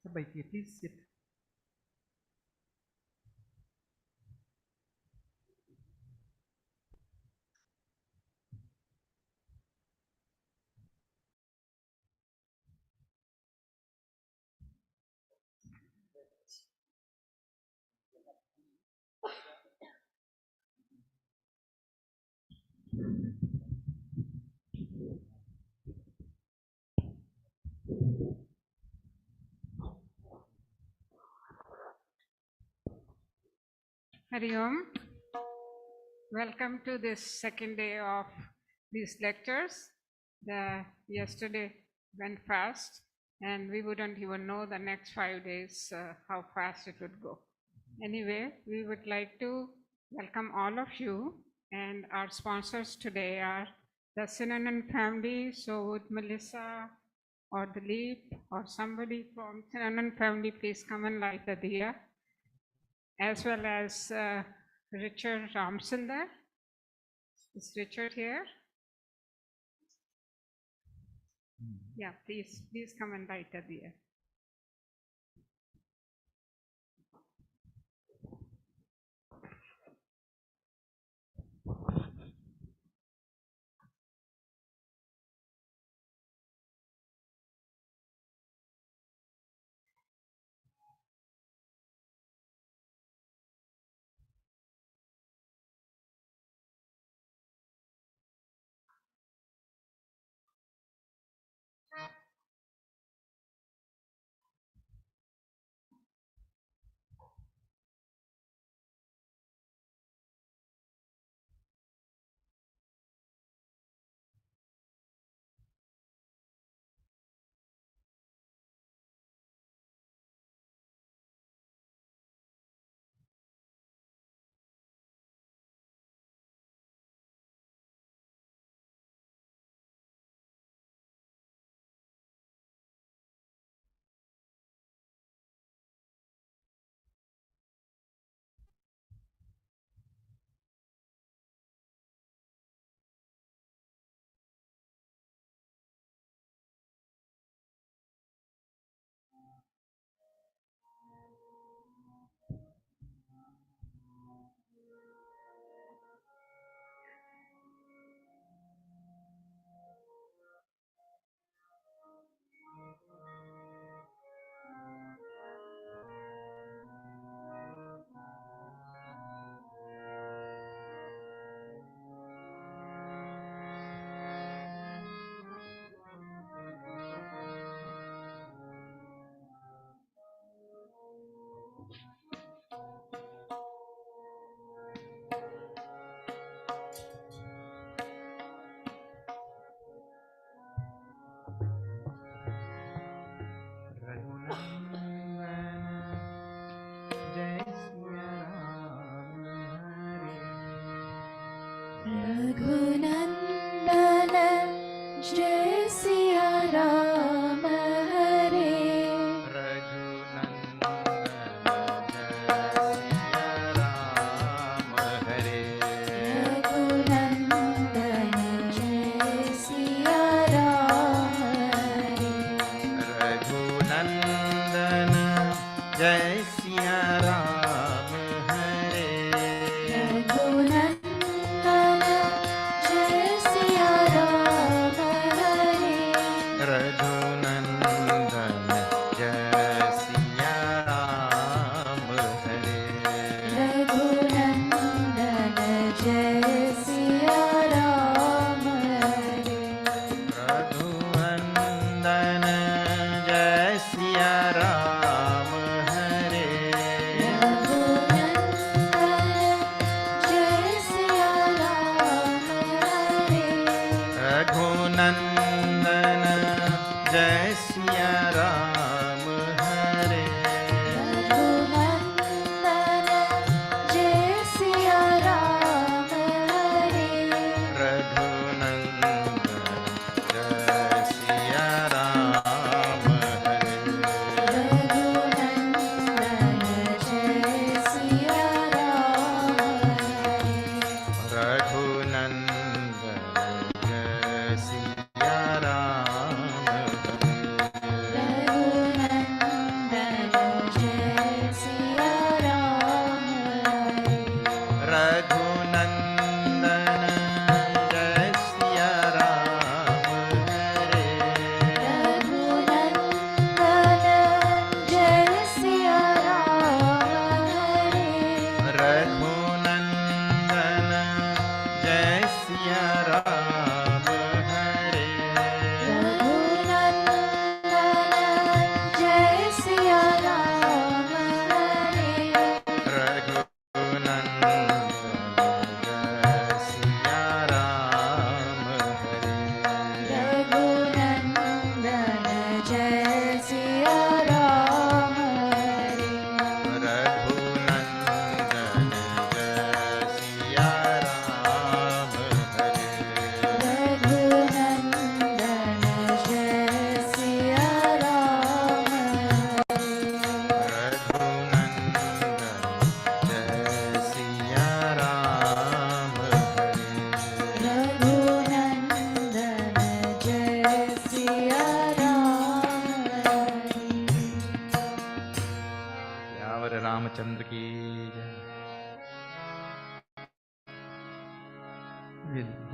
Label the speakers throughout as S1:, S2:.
S1: Sabbaiti, please sit.
S2: Hari Om. Welcome to this second day of these lectures. Yesterday went fast, and we wouldn't even know the next 5 days how fast it would go. Anyway, we would like to welcome all of you, and our sponsors today are the Sinanan family. So would Melissa or Dilip or somebody from Sinanan family please come and light the diya, as well as Richard Ramsundar. Is Richard here? Yeah, please come and light the diya.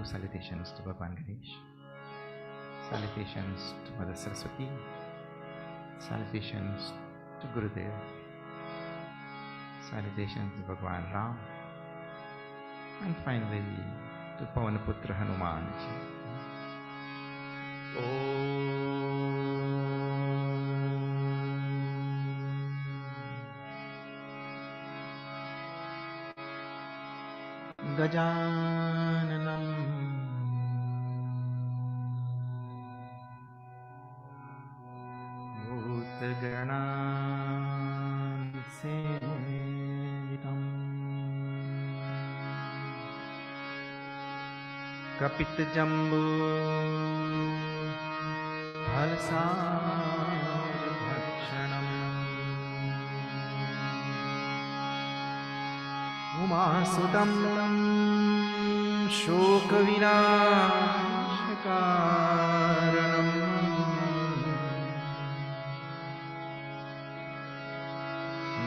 S1: salutations to Bhagwan Ganesh, salutations to Mother Saraswati, salutations to Gurudev, salutations to Bhagwan Ram, and finally to Pavanaputra Hanuman ji. Gajananam Bhutaganasevitam Kapitajambu Bhakshanam Umasutam Shokavinashakaranam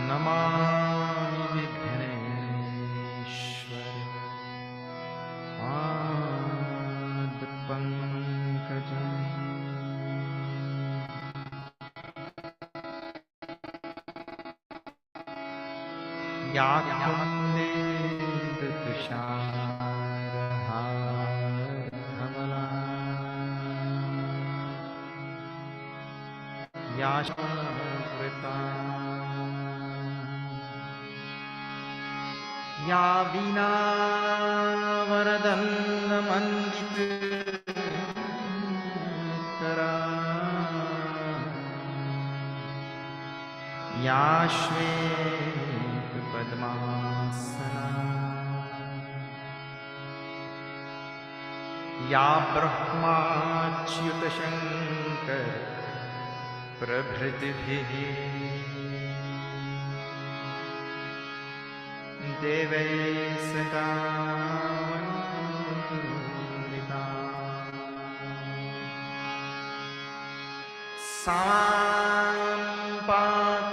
S1: Namami Vighneshwar Padpankajam Yakunde Tusharahamala Yashavrita Ya Vina Varadanda Manditara Ya Shvet Padmasana Ya Brahmachyuta Shankar Prabhritibhihi Devai Saka Vandita Sampat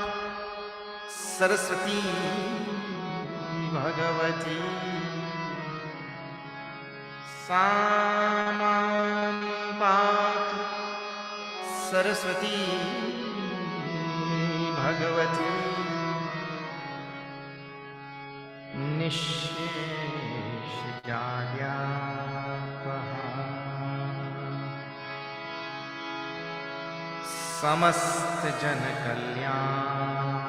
S1: Saraswati Bhagavati Sampat Saraswati Bhagavati Nisheshyapaha Samast Jan Kalyan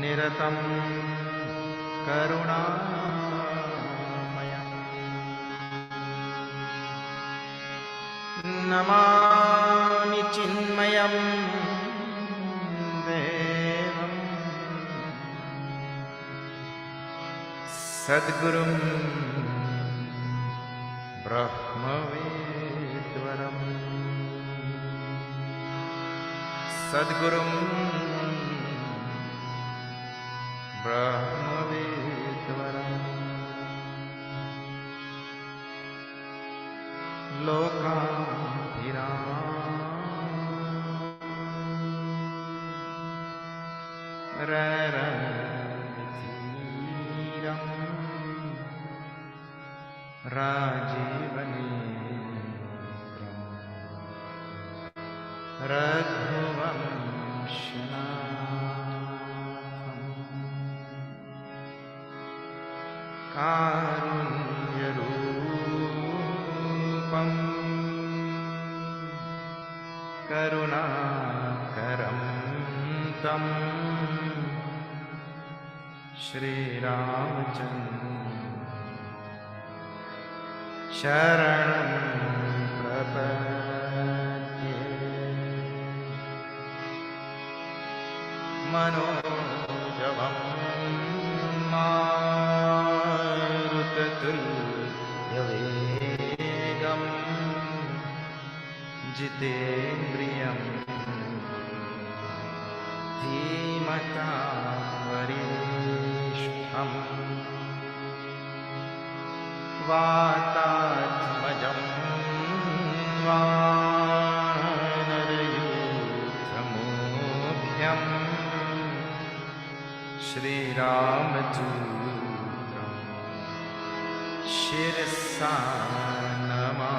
S1: Niratam Karunamaya Namami Chinmayam Devam Sadgurum Brahmavidvaram Sadgurum Brahmavidvaram Lokabhiram Raranithiram Rajivanetram Raghuvamshanatham Karunyarupam Karunakaram Tam Shri Ramachandra Sharanam Prapadye Manojavam Marutatul Jitendriyam Dhimata Varishtham Vatatmajam Vanarayuthamubhyam Shri Ramachandram शिरसा नमा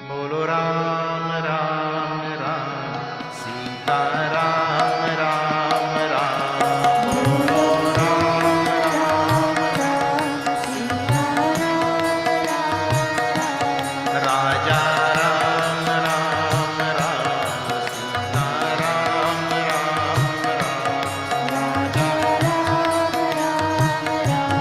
S1: बोलो राम राम राम सीता राम राम राम बोलो राम राम राम सीता राजा राम राम राम सीता राम राम राम राजा Ram Ram Ram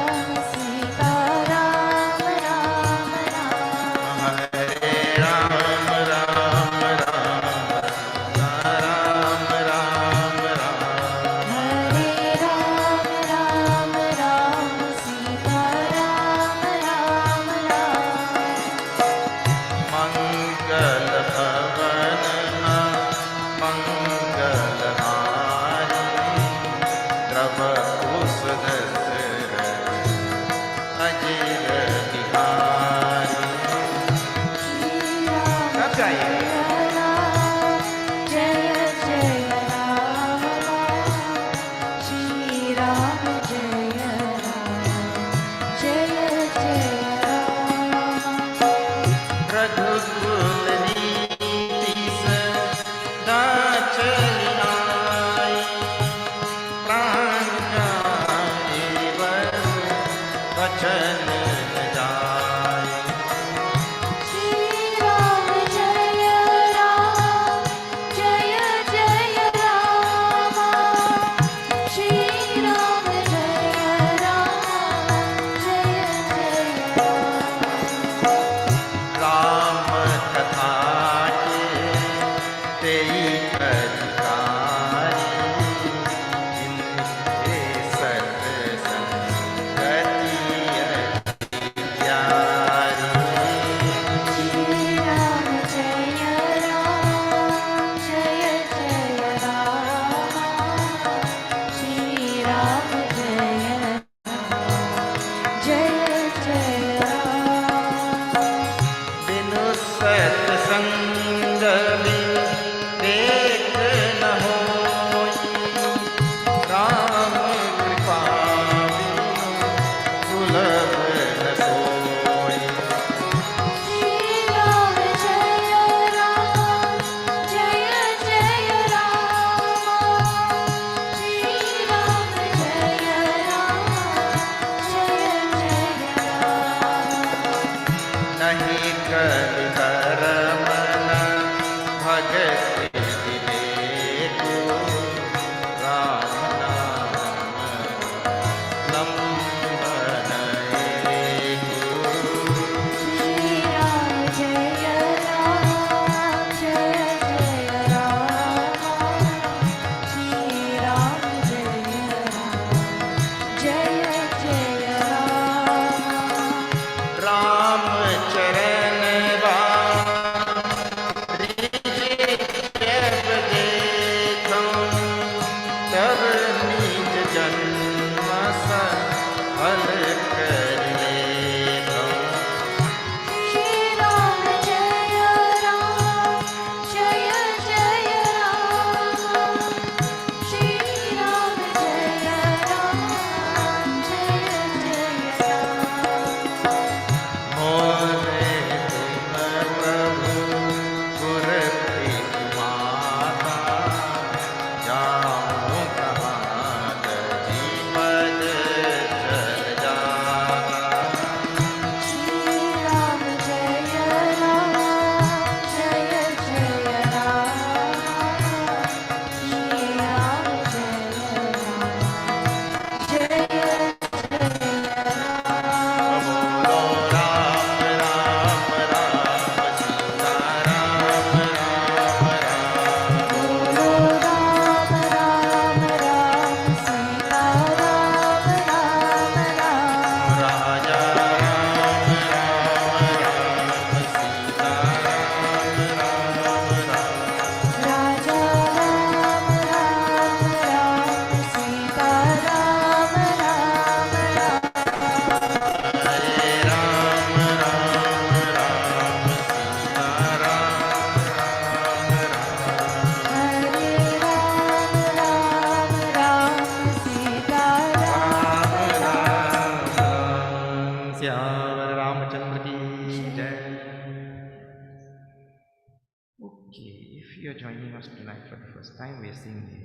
S1: you are joining us tonight for the first time, we are seeing the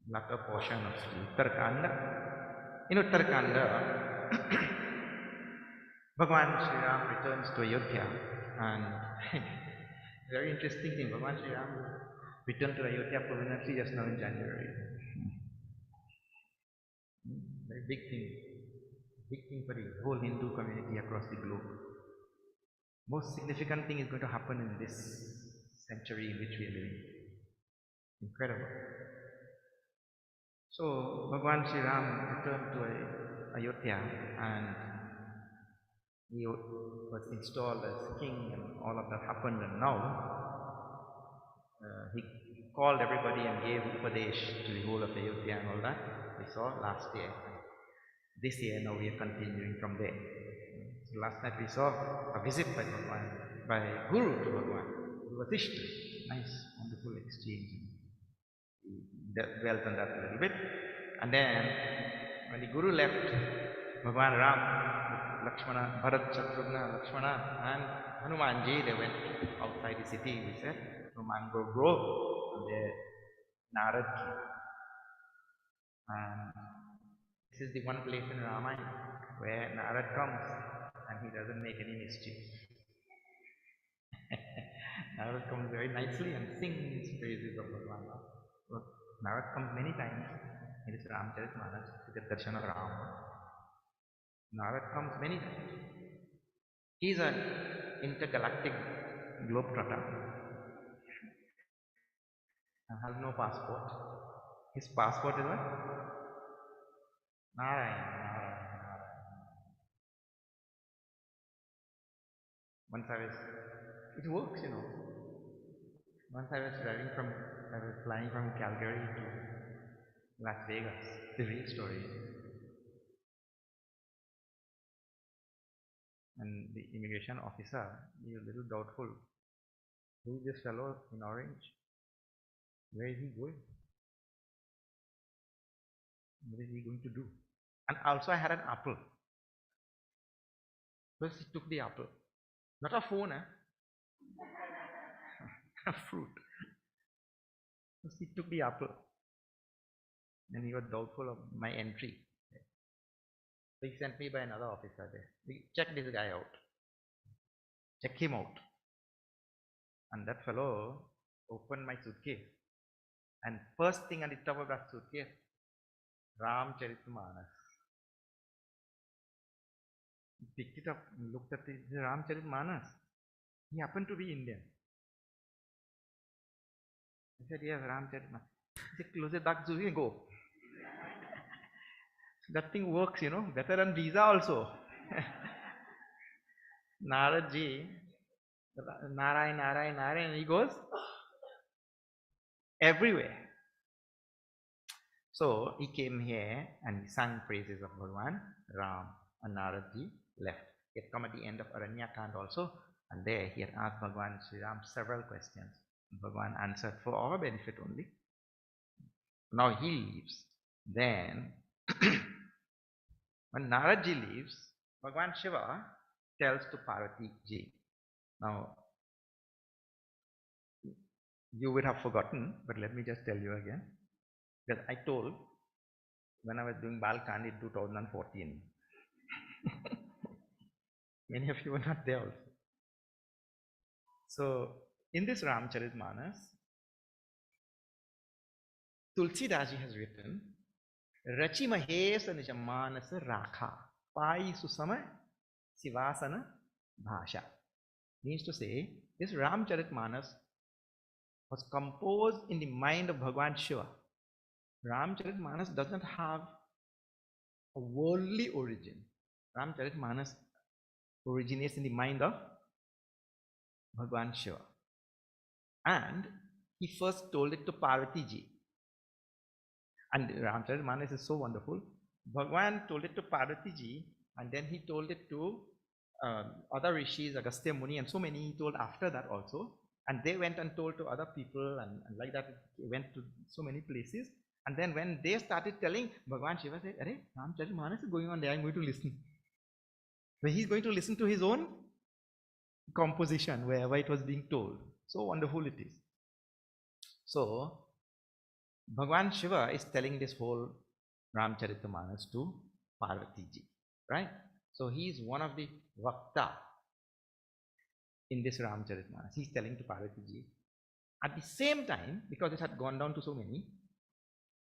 S1: latter portion of the Uttara Kanda. In Uttara Kanda, Bhagavan Sri Ram returns to Ayodhya, and very interesting thing, Bhagavan Sri Ram returned to Ayodhya permanently just now in January. Very big thing for the whole Hindu community across the globe. Most significant thing is going to happen in this century in which we are living. Incredible. So Bhagavan Sri Ram returned to Ayodhya and he was installed as king and all of that happened, and now he called everybody and gave Upadesh to the whole of Ayodhya and all that. We saw last year. This year now we are continuing from there. So last night we saw a visit by Bhagavan, by Guru to Bhagavan, Vasishta. Nice, wonderful exchange. He dwelt on that a little bit. And then when the Guru left, Bhagavan Ram, Lakshmana, Bharat, Shatrughna, Lakshmana and Hanumanji, they went outside the city, we said, to mango grove, and there Narad came. And this is the one place in Ramayana where Narad comes and he doesn't make any mischief. Narad comes very nicely and sings praises of Bhagavan. So, Narad comes many times in this Ramcharitmanas to get darshan of Rama. Narad comes many times. He is an intergalactic globetrotter and has no passport. His passport is what? Narayana. Once it works, you know. Once I was flying from Calgary to Las Vegas. The real story. And the immigration officer, he was a little doubtful. Who is this fellow in orange? Where is he going? What is he going to do? And also I had an apple. First he took the apple. Not a phone, a fruit. First he took the apple. And he was doubtful of my entry. So he sent me by another officer there. Check this guy out. Check him out. And that fellow opened my suitcase. And first thing on the top of that suitcase, Ramcharitmanas. He picked it up and looked at it. Ramcharitmanas. He happened to be Indian. I said, yes, Ramcharitmanas. He said, close it back, Zuhi, go. That thing works, you know, better than visa also. Naradji, Narayan, he goes everywhere. So he came here and he sang praises of Bhagavan Ram, and Naradji left. He had come at the end of Aranyakand also, and there he had asked Bhagavan Sri Ram several questions. Bhagavan answered for our benefit only. Now he leaves. Then when Naradji leaves, Bhagavan Shiva tells to Parvati ji. Now, you would have forgotten, but let me just tell you again. Because I told when I was doing Balkand in 2014. Many of you were not there also. So, in this Ramcharitmanas, Tulsidaji has written, Rachi Mahes Nijamanasa Rakha Pai Susama Sivasana Bhasha. Means to say, this Ramcharitmanas was composed in the mind of Bhagavan Shiva. Ramcharitmanas does not have a worldly origin. Ramcharitmanas originates in the mind of Bhagavan Shiva. And he first told it to Parvati ji. And Ramcharitmanas is so wonderful. Bhagavan told it to Parvati ji, and then he told it to other rishis, Agastya Muni, and so many he told after that also. And they went and told to other people, and like that it went to so many places. And then when they started telling, Bhagavan Shiva said, Arey, Ramcharitmanas is going on there, I'm going to listen. So he's going to listen to his own composition wherever it was being told. So wonderful it is. So, Bhagwan Shiva is telling this whole Ramcharitamanas to Parvati ji, right? So, he is one of the Vakta in this Ramcharitamanas. He is telling to Parvati ji. At the same time, because it had gone down to so many,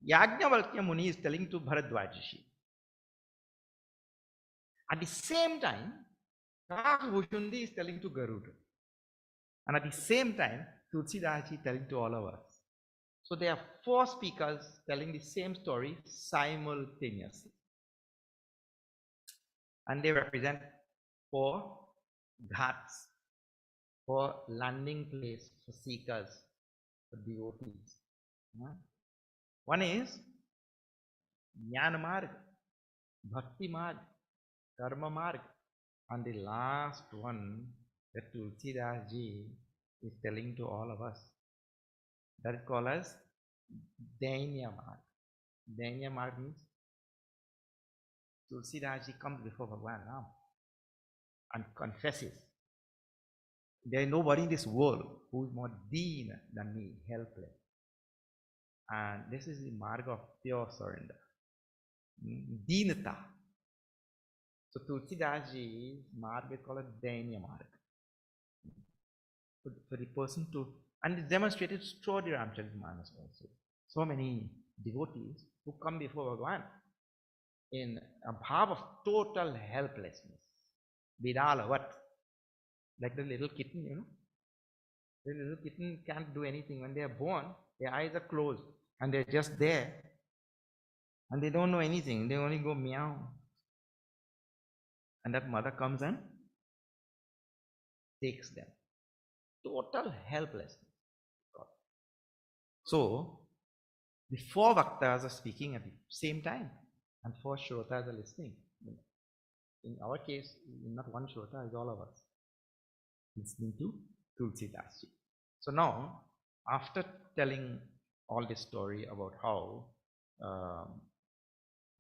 S1: Yajnavalkya Muni is telling to Bharadwaj Rishi. At the same time, Kakabhushundi is telling to Garuda. And at the same time, Tulsidas ji telling to all of us. So there are 4 speakers telling the same story simultaneously. And they represent 4 ghats, 4 landing place for seekers, for devotees. One is Jnana Marg, Bhakti Marg, Karma Marg. And the last one that Tulsidas ji is telling to all of us, that is called as Dainya Marg. Dainya Marg means Tulsidas ji comes before Bhagwan Ram and confesses, there is nobody in this world who is more deen than me, helpless. And this is the marg of pure surrender. Deenata. So Tulsidas ji's marg is called a Dainya Marg. For the person to, and it's demonstrated through the Ramcharitamanas also. So many devotees who come before Bhagwan in a bhav of total helplessness. Vidalavat. Like the little kitten, you know. The little kitten can't do anything. When they are born, their eyes are closed and they're just there. And they don't know anything. They only go meow. And that mother comes and takes them. Total helplessness. So, the 4 Vaktas are speaking at the same time. And 4 Shrotas are listening. In our case, not one Shrota, it's all of us listening to Tulsidas ji. So now, after telling all this story about how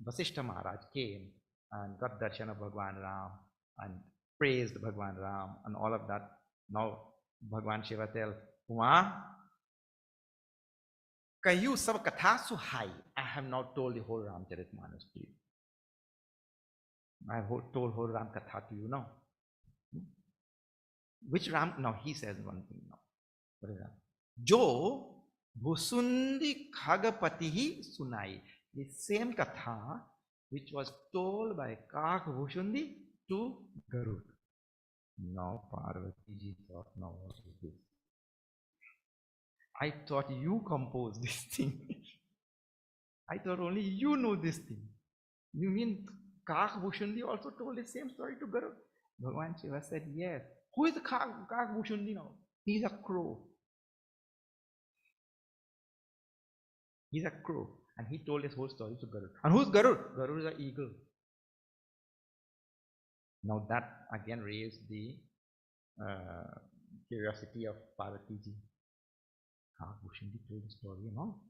S1: Vasishtha Maharaj came and got darshan of Bhagwan Ram and praised Bhagwan Ram and all of that, now Bhagwan Shiva tells, Uma, kayu sab katha suhai. I have now told the whole Ramcharitamanas to you. I have told whole Ram Katha to you now. Which Ram? Now he says one thing now. What is that? Jo Bhusundi Khagapatihi Sunai. The same Katha which was told by Kak Bhushundi to Garud. Now Parvati ji thought, now what is this? I thought you composed this thing. I thought only you know this thing. You mean Kak Bhushundi also told the same story to Garud? Bhagwan Shiva said, yes. Who is Kak Bhushundi now? He's a crow. He's a crow. And he told his whole story to Garud. And who's Garud? Garud is an eagle. Now that again raised the curiosity of Parvati ji. Kak Bhushundi told the story, you know.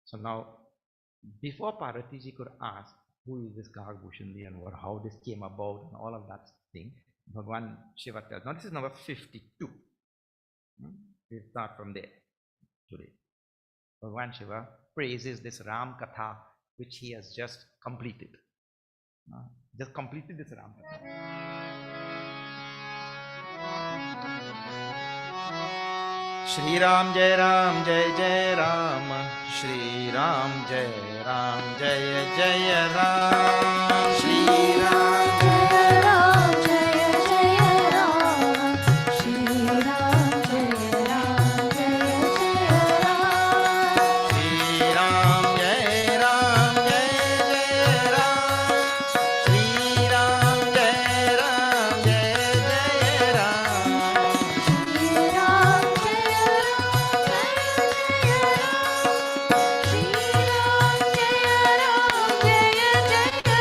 S1: So now, before Parvati ji could ask who is this Kak Bhushundi and how this came about and all of that thing, Bhagwan Shiva tells. Now this is number 52. We'll start from there today. Bhagwan Shiva praises this Ram Katha which he has just completed. Just completed this Ram Katha. Shri Ram Jai Ram Jai Jai Ram, Shri Ram Jai Jai Ram, Shri Ram Jai Ram Jai Jai Ram, Shri Ram Jai Ram Jai Jai Ram, Shri Ram Jai Ram Jai Jai Ram, Shri Ram Jai Ram Jai Jai Ram, Shri Ram. Jai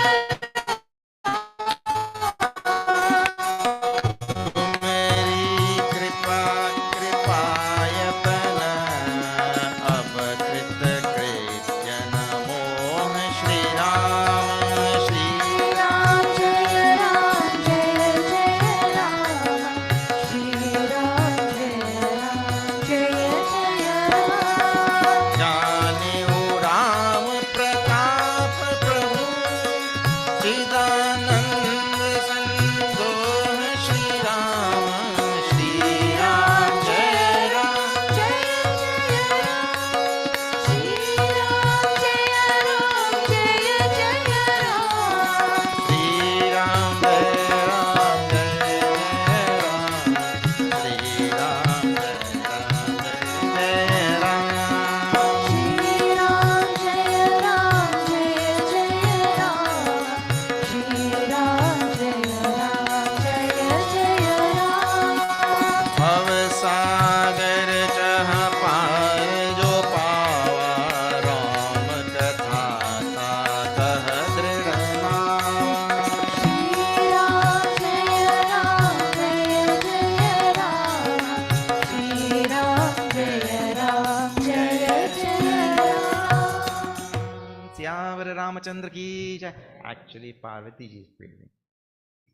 S1: Ramachandra ki jai. Actually, Parvati ji is praising.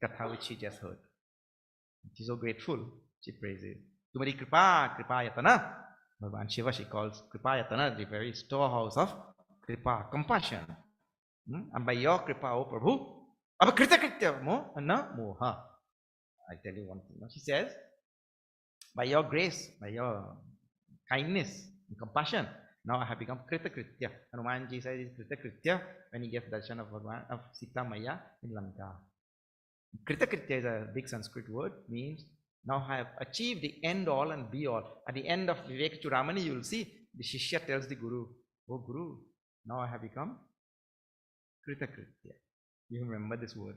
S1: Katha which she just heard. She's so grateful. She praises. Tumari kripa, kripa yatana. Bhagavan Shiva, she calls kripa yatana, the very storehouse of kripa, compassion. And by your kripa, O Prabhu, abakrita kritya mo na moha. I tell you one thing. She says, by your grace, by your kindness and compassion, now I have become krita kritya. Hanumanji says it's krita kritya when he gets darshan of Bhagavan, of Sita Maya in Lanka. Krita kritya is a big Sanskrit word, means now I have achieved the end all and be all. At the end of Vivek Churamani, you will see the Shishya tells the Guru, oh Guru, now I have become krita kritya. You remember this word.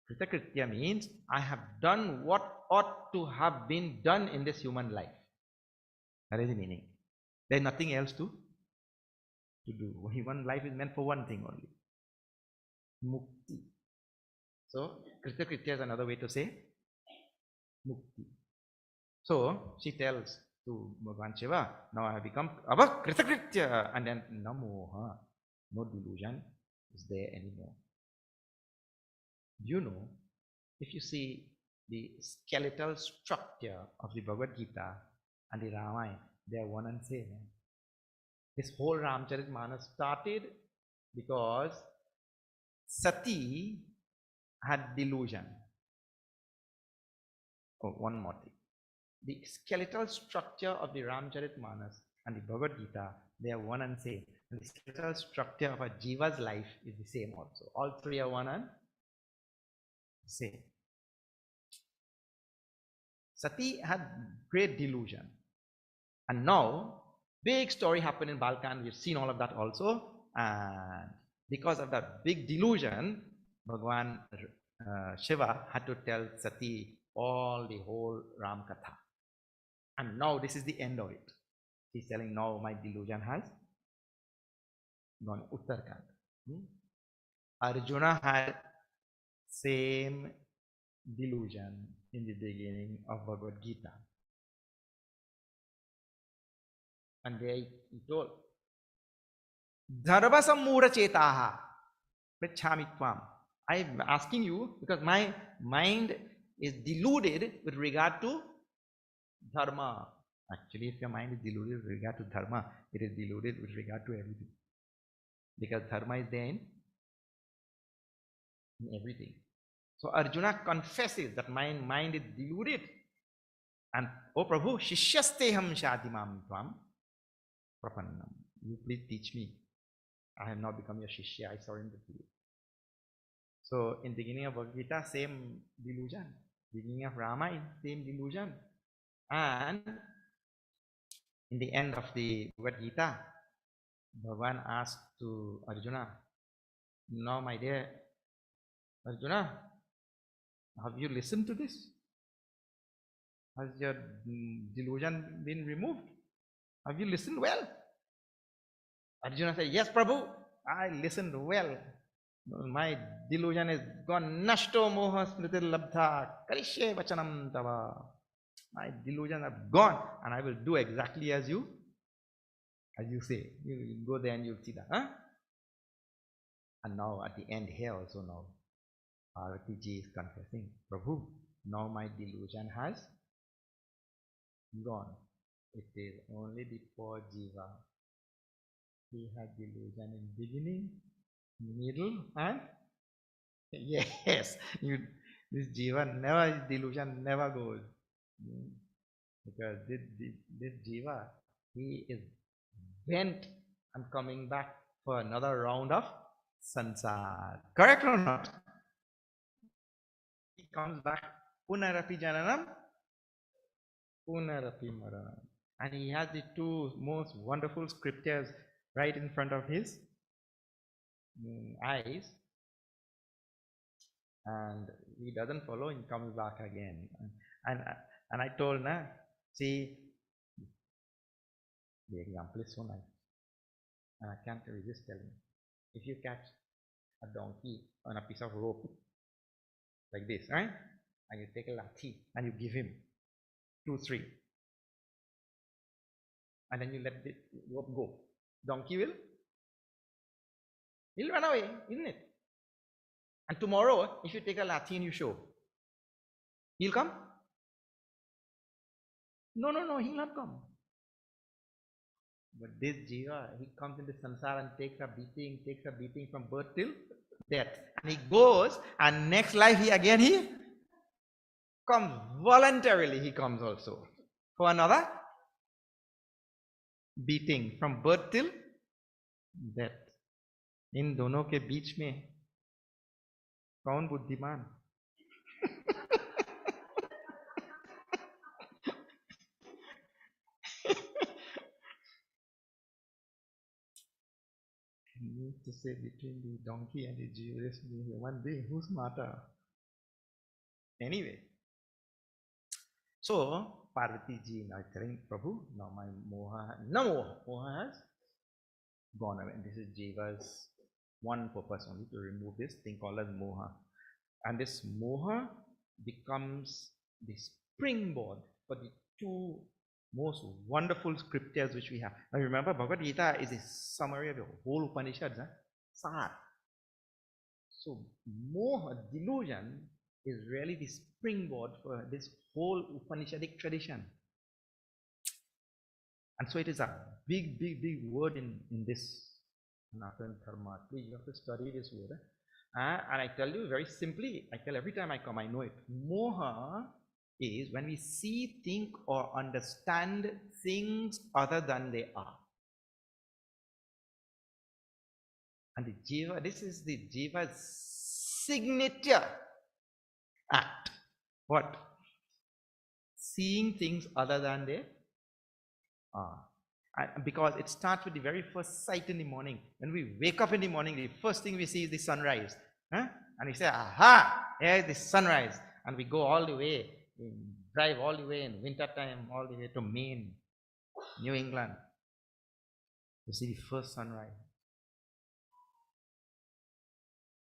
S1: Krita kritya means I have done what ought to have been done in this human life. That is the meaning. There is nothing else to do. Human life is meant for one thing only. Mukti. So, krita kritya is another way to say mukti. So, she tells to Bhagavan Shiva, now I have become Abha krita kritya, and then no moha, no delusion is there anymore. You know, if you see the skeletal structure of the Bhagavad Gita and the Ramayana, they are one and same. This whole Ramcharitmanas started because Sati had delusion. Oh, one more thing. The skeletal structure of the Ramcharitmanas and the Bhagavad Gita, they are one and same. And the skeletal structure of a Jiva's life is the same also. All three are one and same. Sati had great delusion. And now, big story happened in Balkan. We've seen all of that also. And because of that big delusion, Bhagavan Shiva had to tell Sati all the whole Ram Katha. And now this is the end of it. He's telling now my delusion has gone. Uttara Kanda. Arjuna had same delusion in the beginning of Bhagavad Gita. And there he told, Dharma sammura chetaha prachami tvam. I am asking you because my mind is deluded with regard to dharma. Actually, if your mind is deluded with regard to dharma, it is deluded with regard to everything. Because dharma is there in everything. So Arjuna confesses that my mind is deluded. And, oh Prabhu, shishyasteham shadimam tvam prapannam. You please teach me. I have now become your shishya. I surrender to you. So in the beginning of Bhagavad Gita, same delusion. Beginning of Ramayana, same delusion. And in the end of the Bhagavad Gita, Bhagavan asked to Arjuna, now my dear Arjuna, have you listened to this? Has your delusion been removed? Have you listened well? Arjuna said, yes, Prabhu, I listened well. My delusion is gone. Nashto moha smritir labdha karishye vachanam tava. My delusions are gone, and I will do exactly as you say. You will go there and you'll see that. Huh? And now at the end here also now, Parvati ji is confessing, Prabhu, now my delusion has gone. It is only the poor Jiva. He had delusion in beginning, middle, and yes, this Jiva never, his delusion never goes. Because this Jiva, he is bent and coming back for another round of sansar. Correct or not? He comes back, punarapi jananam, punarapi maranam. And he has the two most wonderful scriptures right in front of his eyes. And he doesn't follow, he comes back again. And I told, see, the example is so nice. And I can't resist telling. If you catch a donkey on a piece of rope, like this, right? And you take a lathi and you give him 2, 3. And then you let the rope go. Donkey will He'll run away, isn't it? And tomorrow, if you take a lathi and you show, he'll come? No, he'll not come. But this jiva, he comes into samsara and takes a beating from birth till death. And he goes, and next life he comes voluntarily, he comes also for another beating from birth till death. इन दोनों के बीच में कौन बुद्धिमान? Need to say between the donkey and the Jesus, the human being, who's smarter? Anyway, so Parvati ji now telling Prabhu, now my moha has gone away. This is Jiva's one purpose only, to remove this thing called as moha. And this moha becomes the springboard for the two most wonderful scriptures which we have. Now remember, Bhagavad Gita is a summary of the whole Upanishads, Sar. So moha, delusion, is really the springboard for this whole Upanishadic tradition. And so it is a big word in this Sanatana Dharma. Please, you have to study this word. And I tell you very simply, I tell every time I come, I know it. Moha is when we see, think, or understand things other than they are. And the Jiva, this is the Jiva's signature act. What? Seeing things other than they are. And because it starts with the very first sight in the morning. When we wake up in the morning, the first thing we see is the sunrise. And we say, aha, here's the sunrise. And we go all the way, drive all the way in winter time, all the way to Maine, New England, to see the first sunrise.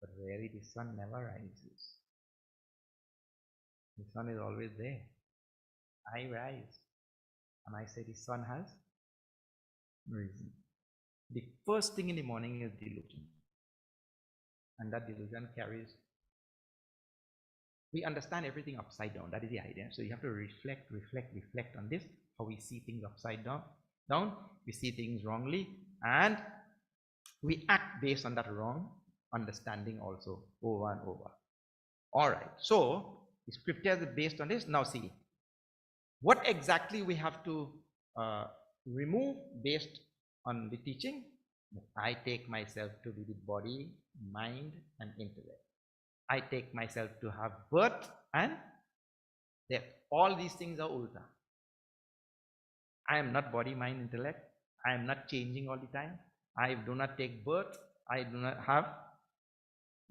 S1: But really the sun never rises. The sun is always there. I rise and I say the sun has risen. The first thing in the morning is delusion. And that delusion carries. We understand everything upside down. That is the idea. So you have to reflect on this. How we see things upside down. We see things wrongly. And we act based on that wrong understanding also over and over. Alright. So the scriptures are based on this. Now see, what exactly we have to remove based on the teaching? I take myself to be the body, mind and intellect. I take myself to have birth and death. All these things are ulta. I am not body, mind, intellect. I am not changing all the time. I do not take birth. I do not have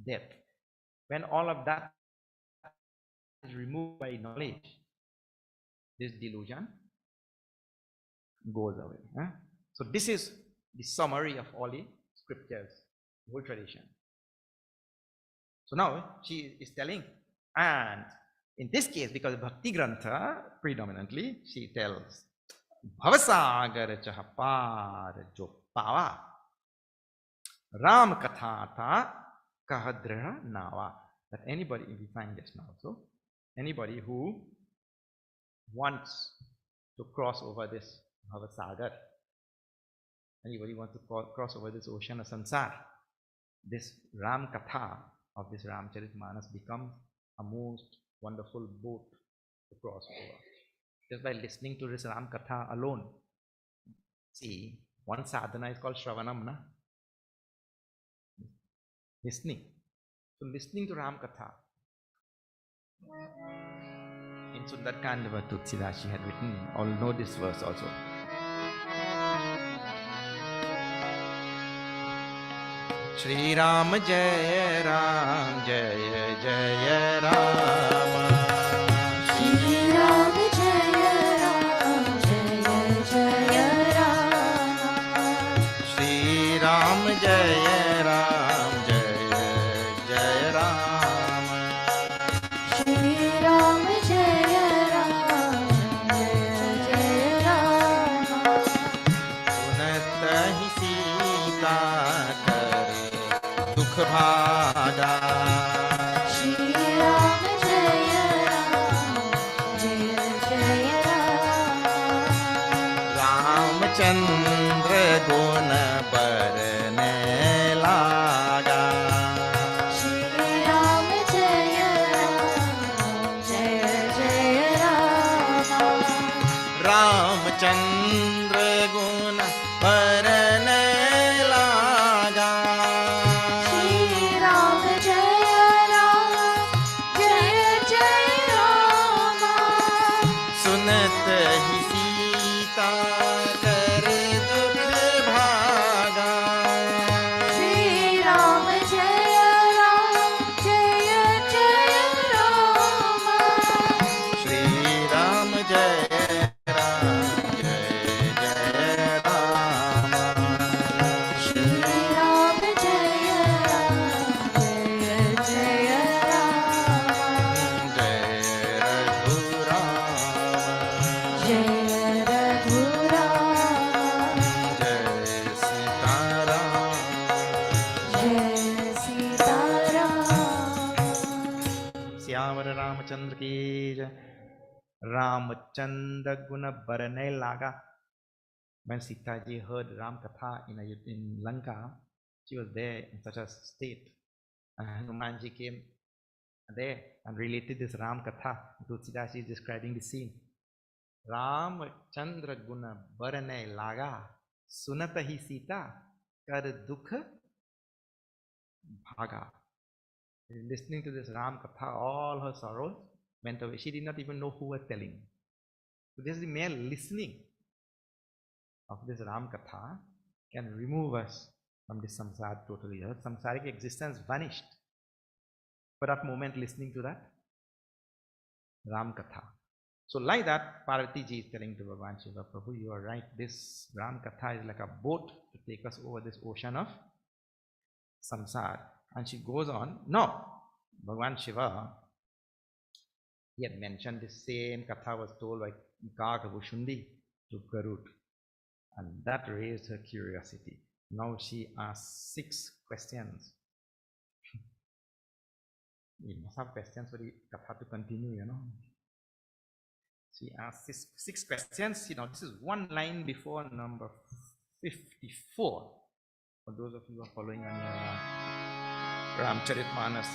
S1: death. When all of that is removed by knowledge, this delusion goes away. So this is the summary of all the scriptures, the whole tradition. So now she is telling, and in this case, because Bhakti Grantha predominantly, she tells, Bhavasagar chahapar jo pava Ram kathata kahadra nava. That anybody, if we find this now also, anybody who wants to cross over this Bhavasagar, anybody wants to cross over this ocean of samsara, this Ram Katha of this Ramcharitmanas becomes a most wonderful boat to cross over. Just by listening to this Ram Katha alone. See, one sadhana is called Shravanam, na? Listening. So listening to Ram Katha. In Sundarkanda, Tutsidas, she had written, all know this verse also. Shri Ram Jaya Ram Jaya Jaya Ram.
S3: Shri Ram Jaya Ram Jaya Jaya Ram.
S1: Shri Ram Jaya Ram Jaya Jaya Ram.
S3: Shri Ram Jaya Ram Jaya Jaya Ram.
S1: Sunat hi Sita kar भागा
S3: श्री राम जय राम जय जय राम
S1: रामचंद्र गुण बरने लागा
S3: श्री राम जय राम जय जय राम
S1: रामचंद्र गुण बरने लागा
S3: श्री राम जय राम जय जय राम
S1: सुनत ही सीता कर दुख भागा
S3: श्री राम जय राम जय जय राम
S1: श्री राम जय राम जय जय राम
S3: श्री राम जय राम जय जय राम
S1: जय रघुराम
S3: जय रघुराम
S1: जय सीताराम
S3: जय सीताराम
S1: श्यावर रामचंद्र की जय रामचंद्र गुण बरने लागा. When Sita ji heard Ram Katha in Lanka, she was there in such a state. And Hanuman ji came there and related this Ram Katha. Tulsidas is describing the scene. Ram Chandra Guna Barane Laga Sunata hi Sita Kar Dukha Bhaga. Listening to this Ram Katha, all her sorrows went away. She did not even know who was telling. So this is the mere listening of this Ram Katha can remove us from this samsara totally. Her samsaric existence vanished for that moment listening to that Ram Katha. So like that, Parvati ji is telling to Bhagavan Shiva, Prabhu, you are right. This Ram Katha is like a boat to take us over this ocean of samsara. And she goes on, no, Bhagavan Shiva, he had mentioned the same Katha was told by Kakabhushundi to Garud. And that raised her curiosity. Now she asks 6 questions. We must have questions for the Katha to continue, you know. She asks 6 questions. You know, this is one line before number 54. For those of you who are following on your Ramcharitmanas.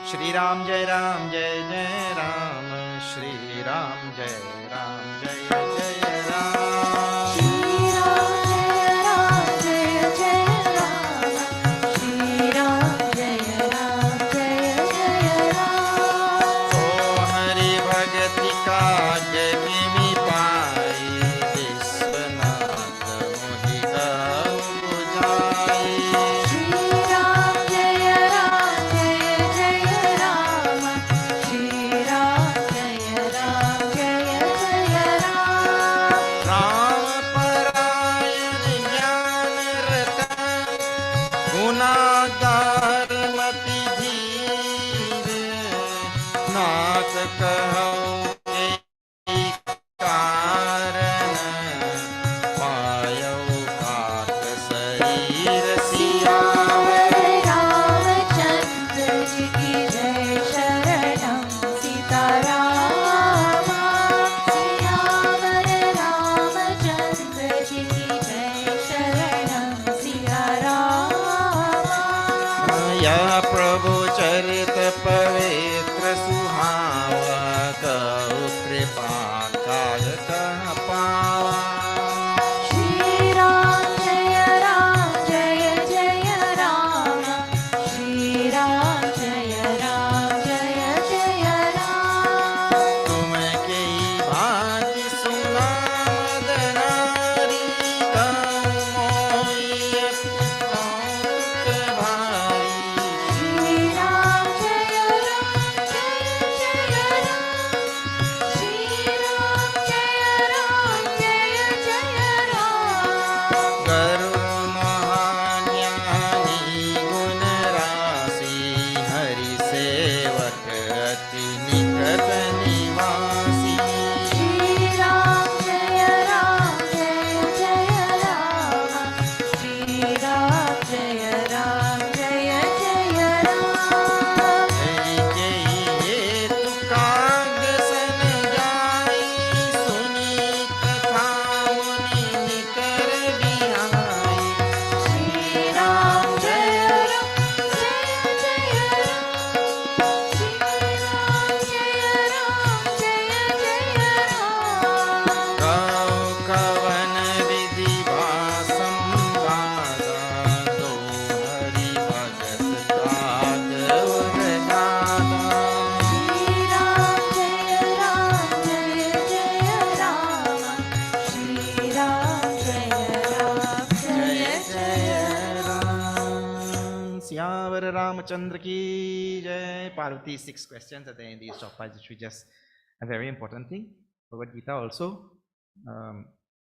S1: Shri Ram Jai Ram Jai Jai Ram Shri Ram Jai Ram Jai Jai Ram
S3: Shri Ram जय राम जय जय राम श्री राम जय राम जय जय राम
S1: ओ हरि भगति काज किमि पाई विश्वनाथ मोहि कहु बुझाई
S3: श्री राम जय जय राम श्री राम जय जय राम
S1: राम परायण ज्ञान रतन गुनागार मति धीर नाथ कहौ के कारण पायौ कात शरीर सियावर
S3: रामचंद्र जी की जय शरणम सीताराम सियावर रामचंद्र जी की जय शरणम सीताराम
S1: यह प्रभु चरित पवित्र सुहावा कहु कृपा काज कह पावा
S3: श्री राम जय जय राम श्री राम जय जय राम
S1: तुम के भांति सुना मदनारी कहु मोहि कौतुक भारी
S3: श्री राम जय राम श्री राम जय Ram
S1: Wrindavar Ramachandra ki jai. Parvati, 6 questions at the end. These choppas, which we just a very important thing. Bhagavad Gita also.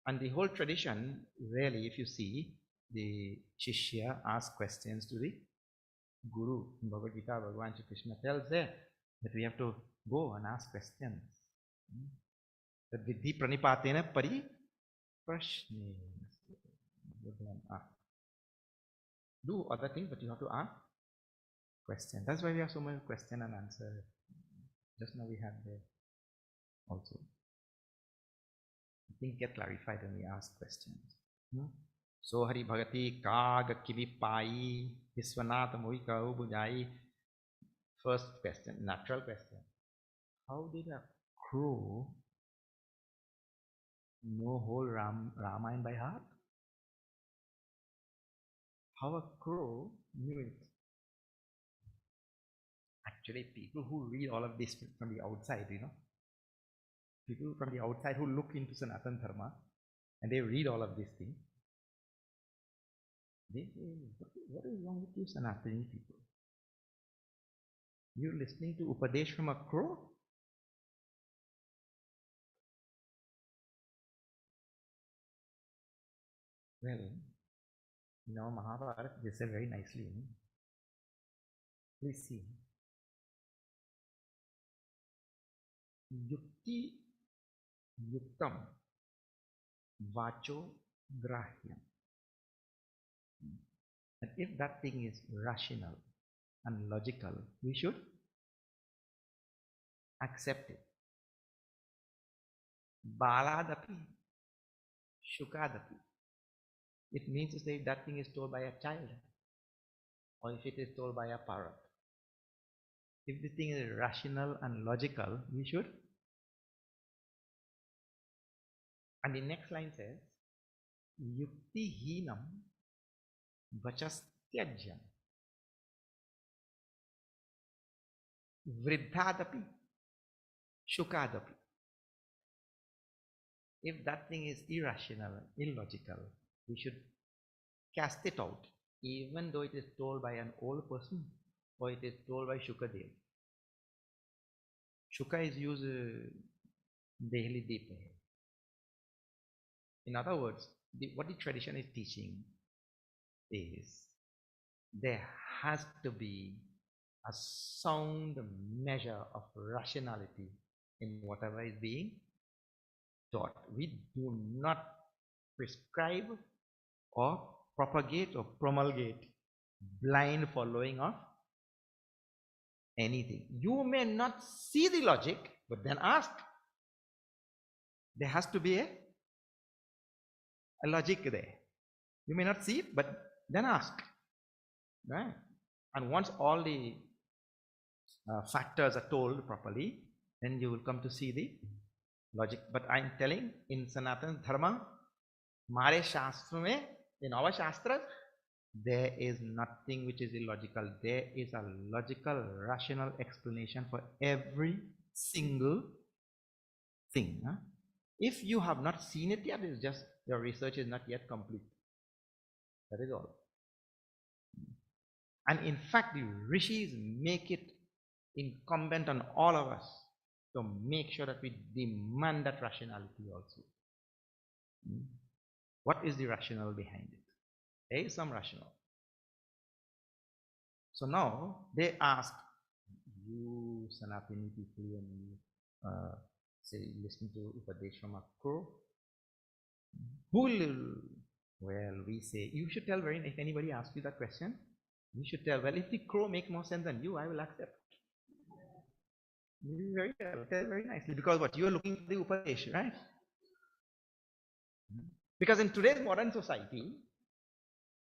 S1: And the whole tradition, really, if you see, the Shishya asks questions to the Guru. In Bhagavad Gita, Bhagavan Shri Krishna tells there that we have to go and ask questions. That Vidhi Pranipatena Pari Prashne. Do other things, but you have to ask questions. That's why we have so many question and answer. Just now we had there also. Things get clarified when we ask questions. So Hari Bhagati Kaga Kivi Pai Viswanatha Mohika Ubujai. First question, natural question. How did a crow know whole Ramayana by heart? How a crow knew it? Actually, people who read all of this from the outside, people from the outside who look into Sanatana Dharma and they read all of these things, they say, what is wrong with you Sanatani people? You're listening to Upadesh from a crow? Well, Mahabharata, they said very nicely. Please see. Yukti Yuktam Vacho Grahyam. And if that thing is rational and logical, we should accept it. Baladapi, Shukadapi. It means to say that thing is told by a child, or if it is told by a parrot. If the thing is rational and logical, we should. And the next line says, Yukti Hinam Vachastyajam Vridhadapi Shukadapi. If that thing is irrational, illogical, we should cast it out, even though it is told by an old person or it is told by Shukadev. Shuka is used daily deep. In other words, what the tradition is teaching is there has to be a sound measure of rationality in whatever is being taught. We do not prescribe or propagate or promulgate blind following of anything. You may not see the logic, but then ask. There has to be a logic there. You may not see it, but then ask. Right? And once all the factors are told properly, then you will come to see the logic. But I am telling, in Sanatana Dharma, Mare Shastra mein, in our Shastras, there is nothing which is illogical. There is a logical, rational explanation for every single thing. If you have not seen it yet, it's just your research is not yet complete. That is all. And in fact, the rishis make it incumbent on all of us to make sure that we demand that rationality also. What is the rationale behind it? There is some rationale. So now they ask you Sanatani people and you say listen to Upadesh from a crow. Who will? Well, we say you should tell very. If anybody asks you that question, you should tell. Well, if the crow makes more sense than you, I will accept. Very well, tell very nicely, because what you are looking for the Upadesh, right? Because in today's modern society,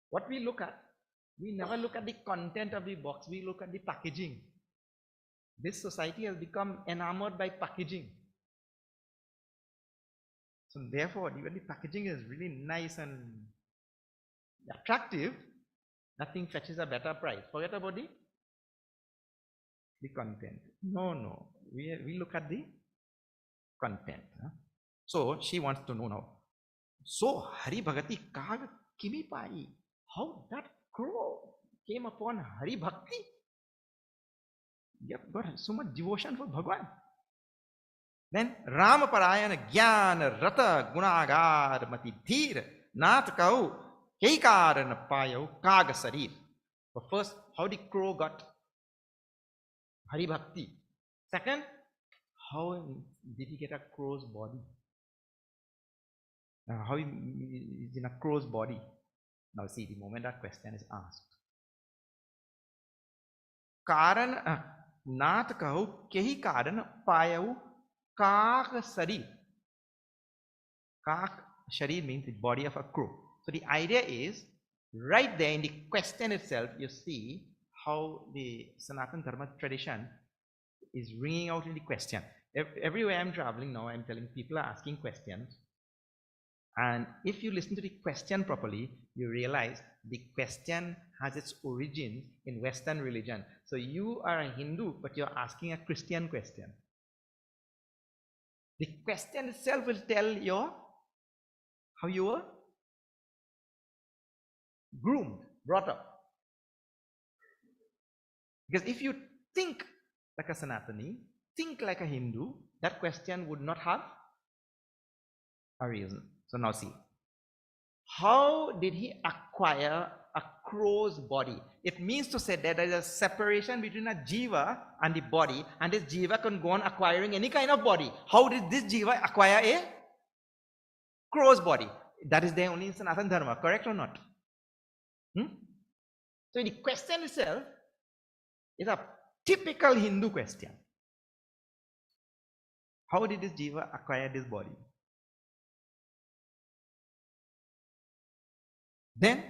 S1: what we look at, we never look at the content of the box, we look at the packaging. This society has become enamored by packaging. So therefore, even the packaging is really nice and attractive, nothing fetches a better price. Forget about the content. No. We look at the content. So she wants to know now. So Hari Bhagati Kaga Kimi Pai, how that crow came upon Hari Bhakti. You have got so much devotion for Bhagwan. Then Rama Parayana Jnana Rata Gunagar Mati Dhir Nat Kau Keikaran Payo Kaga Sarir. But first, how the crow got Hari Bhakti? Second, how did he get a crow's body? How is in a crow's body? Now see, the moment that question is asked. Karan Nat Kau Keikaran Payo Kaga Sarir. Kak Sharir means the body of a crow. So the idea is, right there in the question itself, you see how the Sanatana Dharma tradition is ringing out in the question. Everywhere I'm traveling now, I'm telling people are asking questions. And if you listen to the question properly, you realize the question has its origin in Western religion. So you are a Hindu, but you're asking a Christian question. The question itself will tell you how you were groomed, brought up. Because if you think like a Sanatani, think like a Hindu, that question would not have a reason. So now see, how did he acquire a crow's body? It means to say that there is a separation between a jiva and the body, and this jiva can go on acquiring any kind of body. How did this jiva acquire a crow's body? That is there only in Sanatana Dharma, correct or not? So the question itself is a typical Hindu question. How did this jiva acquire this body? Then,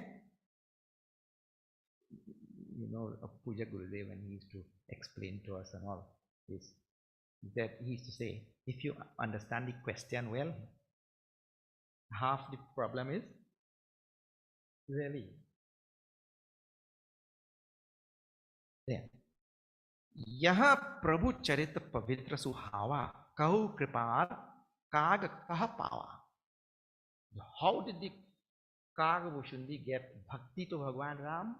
S1: you know, a Puja Gurudev, when he used to explain to us and all, is that he used to say, if you understand the question well, half the problem is really there. Yaha Prabhu Charita Pavitra Suhava Kahu Kripal Kaga Kahapava. How did the Kaga Bhushundi get bhakti to Bhagwan Ram?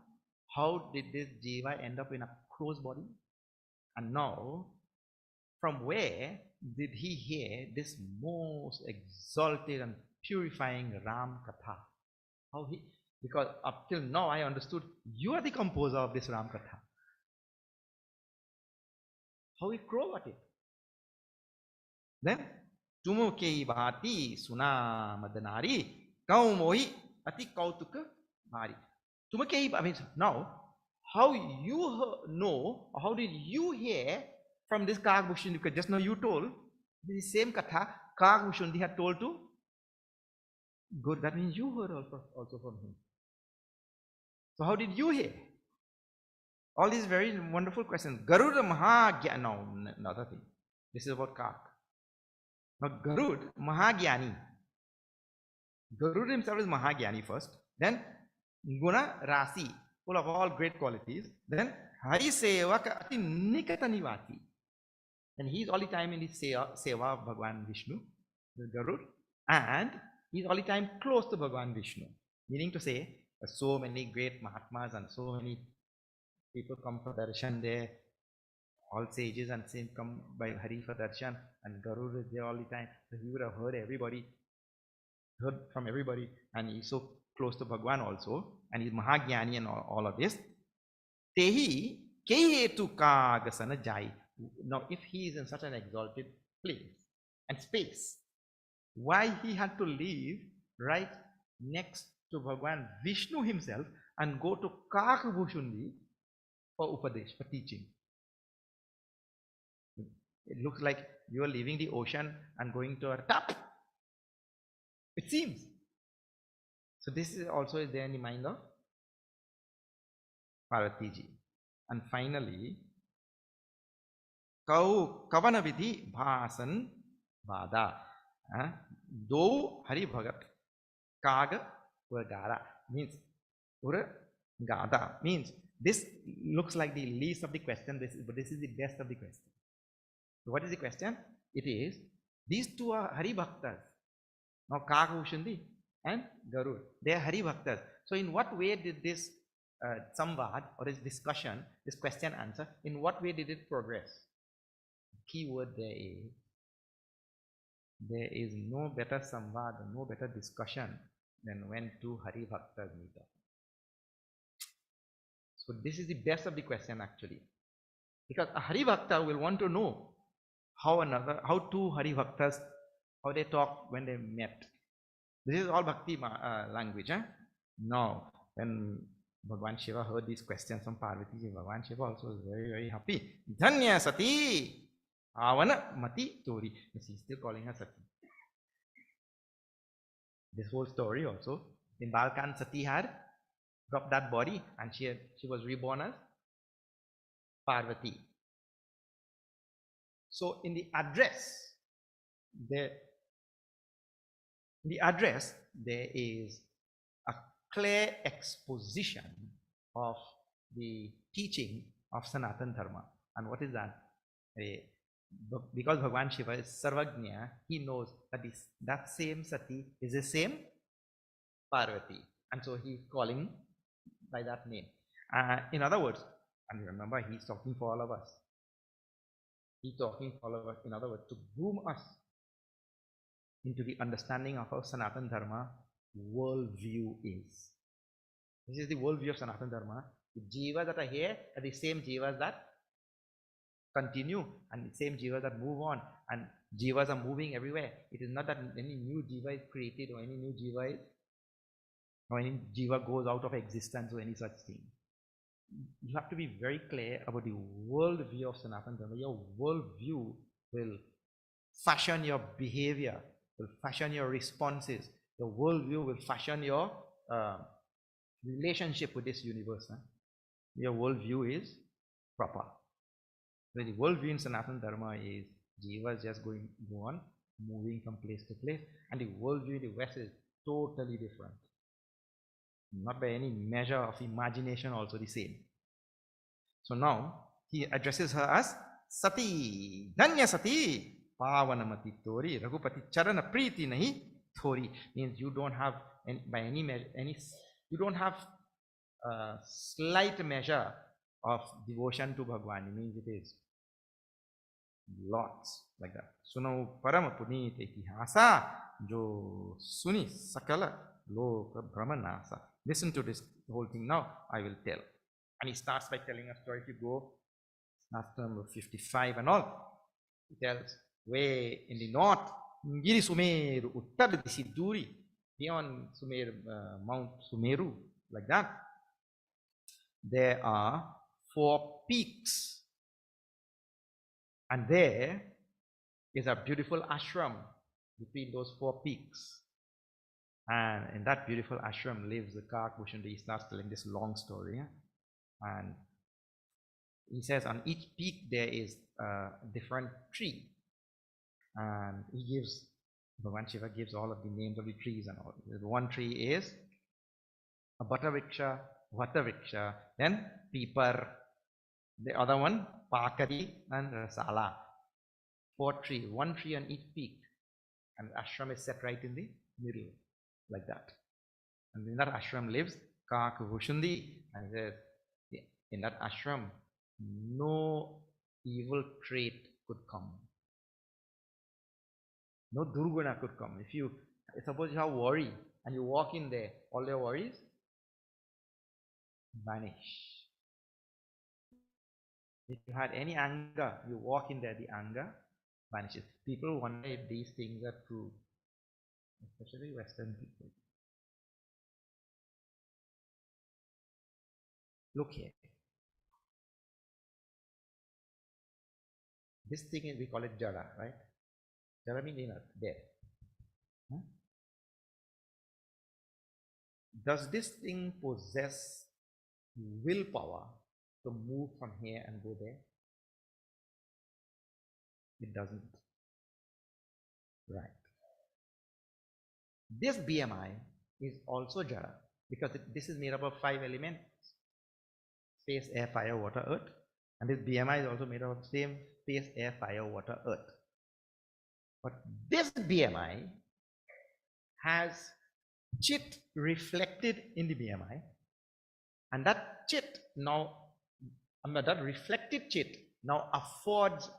S1: How did this jiva end up in a crow's body? And now, from where did he hear this most exalted and purifying Ram Katha? How he? Because up till now I understood you are the composer of this Ram Katha. How he crow at it? Then, Tumo Kei Bhati Suna Madanari Kau Mohi Ati Kautuka Bhari. Tumo Kei means now, how you know, how did you hear from this Kag Bhushundi? Because just now you told the same Katha Kag Bhushundi had told to good. That means you heard also from him. So how did you hear? All these very wonderful questions. Garuda Mahagya. No, another thing. This is about Kak. Now Garud, Mahagyani. Garud himself is Mahagyani first. Then Guna Rasi, full of all great qualities. Then Hari Sevaka Ati Nikatanivati. And he is all the time in the Seva of Bhagwan Vishnu, the Garud. And he is all the time close to Bhagwan Vishnu. Meaning to say, so many great Mahatmas and so many people come for darshan there, all sages and saints come by Hari for darshan, and Garud is there all the time. So he would have heard from everybody, and he's so close to Bhagwan also, and he's Mahagyani and all of this. Tehi kehetu kagasana jai. Now, if he is in such an exalted place and space, why he had to leave right next to Bhagwan Vishnu himself and go to Kak Bhushundi for Upadesh, for teaching? It looks like you are leaving the ocean and going to a tap. It seems. So this is also there in the mind of Parvati ji. And finally, Kau Kavana Vidhi Bhasan Vada. Do Hari Bhagat Kaga Urgara means Urgada means this looks like the least of the question, but this is the best of the question. So what is the question? It is, these two are Hari Bhaktas. Now Kak Bhushundi and Garud, they are Hari Bhaktas. So in what way did this samvad or this discussion, this question answer, in what way did it progress? Key word there is no better samvad, no better discussion than when two Hari Bhaktas meet up. So this is the best of the question actually. Because a Hari Bhakta will want to know how two Hari Bhaktas, how they talk when they met. This is all Bhakti language. Now, when Bhagwan Shiva heard these questions from Parvati Ji, Bhagwan Shiva also was very, very happy. Dhanya Sati Avana Mati Tori. He's still calling her Sati. This whole story also, in Balkan, Sati had dropped that body and she was reborn as Parvati. So in the address, there is a clear exposition of the teaching of Sanatana Dharma. And what is that? Because Bhagwan Shiva is Sarvagnya, he knows that that same Sati is the same Parvati. And so he is calling by that name. In other words, and remember, he's talking for all of us. He's talking for all of us, in other words, to groom us into the understanding of how Sanatana Dharma worldview is. This is the worldview of Sanatana Dharma. The jivas that are here are the same jivas that continue and the same jivas that move on, and jivas are moving everywhere. It is not that any new jiva is created or any new jiva goes out of existence or any such thing. You have to be very clear about the worldview of Sanatana Dharma. Your worldview will fashion your behavior, will fashion your responses. Your worldview will fashion your relationship with this universe. Your worldview is proper. So the worldview in Sanatana Dharma is jivas just go on, moving from place to place, and the worldview in the West is totally different. Not by any measure of imagination also the same. So now he addresses her as Sati, Dhanya Sati, Pavanamati Tori, Raghupati Charana Priti Nahi Thori. Means you don't have you don't have a slight measure of devotion to Bhagwan. It means it is lots like that. Suno Parama Punita Itihasa Jo Suni Sakala Loka Brahmanasa. Listen to this whole thing now, I will tell. And he starts by telling a story. If you go after number 55 and all, he tells way in the north, Giri Sumeru, Uttara Sidduri, beyond Mount Sumeru, like that, there are 4 peaks. And there is a beautiful ashram between those 4 peaks. And in that beautiful ashram lives the Kak Bhushundi. He starts telling this long story. And he says on each peak there is a different tree. And Bhagwan Shiva gives all of the names of the trees and all. The one tree is a Bhattavriksha, Vatavriksha, then Peepar. The other one, Pakari and Rasala. 4 trees, 1 tree on each peak. And the ashram is set right in the middle, like that. And in that ashram lives Kak Bhushundi. And in that ashram, no evil trait could come. No durguna could come. Suppose you have worry and you walk in there, all your worries vanish. If you had any anger, you walk in there, the anger vanishes. People wonder if these things are true, especially Western people. Look here. This thing is, we call it jada, right? Jada means death. Does this thing possess willpower to move from here and go there? It doesn't. Right. This BMI is also jada because this is made up of 5 elements: space, air, fire, water, earth. And this BMI is also made up of the same space, air, fire, water, earth. But this BMI has chit reflected in the BMI, And that chit now, that reflected chit now affords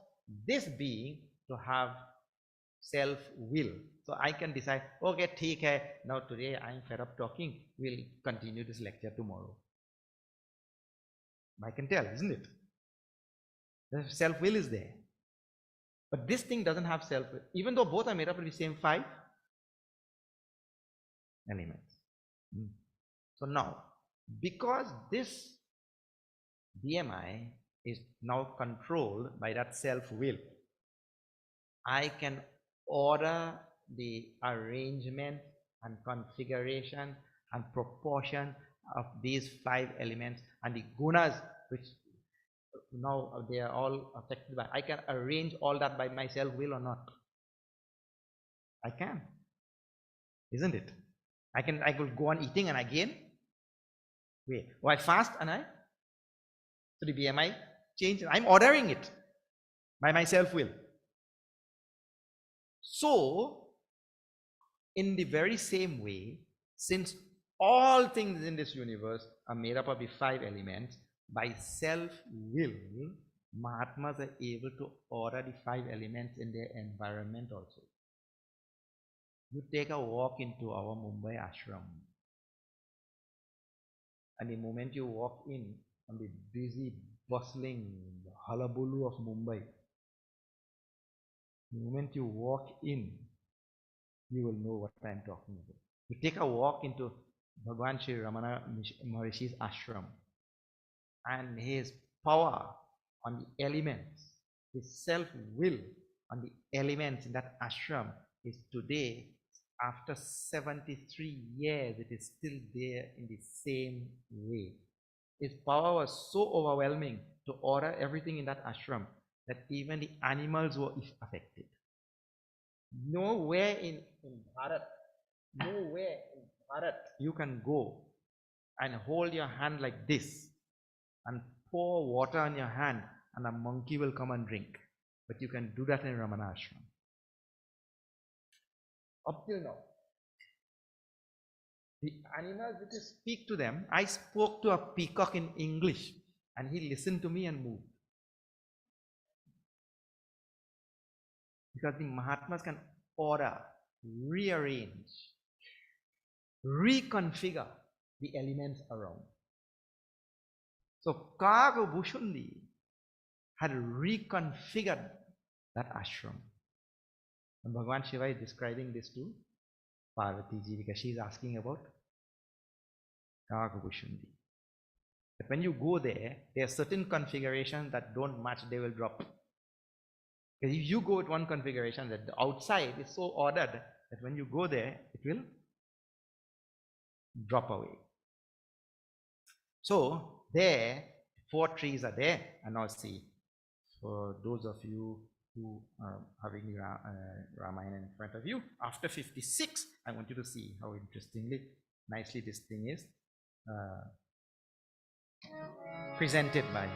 S1: this being to have self-will. So I can decide, okay, theek hai, now today I'm fed up talking, we'll continue this lecture tomorrow. I can tell, isn't it? The self-will is there. But this thing doesn't have self-will, even though both are made up of the same 5 elements. So now, because this BMI is now controlled by that self-will, I can order the arrangement and configuration and proportion of these 5 elements and the gunas, which now they are all affected by. I can arrange all that by my self-will or not. I can, isn't it? I could go on eating and again wait. Or I fast and so the BMI change. I'm ordering it by my self-will. So, in the very same way, since all things in this universe are made up of the 5 elements, by self-will, Mahatmas are able to order the 5 elements in their environment also. You take a walk into our Mumbai ashram, and the moment you walk in on the busy, bustling hullabaloo of Mumbai, the moment you walk in, you will know what I'm talking about. You take a walk into Bhagwan Sri Ramana Maharishi's ashram, and his power on the elements, his self-will on the elements in that ashram is today, after 73 years, it is still there in the same way. His power was so overwhelming to order everything in that ashram that even the animals were affected. Nowhere in Bharat you can go and hold your hand like this and pour water on your hand and a monkey will come and drink. But you can do that in Ramana ashram. Up till now, the animals, which speak to them, I spoke to a peacock in English and he listened to me and moved. Because the Mahatmas can order, rearrange, reconfigure the elements around. So Kago Bhushundi had reconfigured that ashram. And Bhagavan Shiva is describing this to Parvati ji because she is asking about Kago Bhushundi. But when you go there, there are certain configurations that don't match, they will drop. Because if you go with one configuration, that the outside is so ordered that when you go there, it will drop away. So there, 4 trees are there, and now see, for those of you who are having Ramayana in front of you, after 56, I want you to see how interestingly, nicely this thing is presented by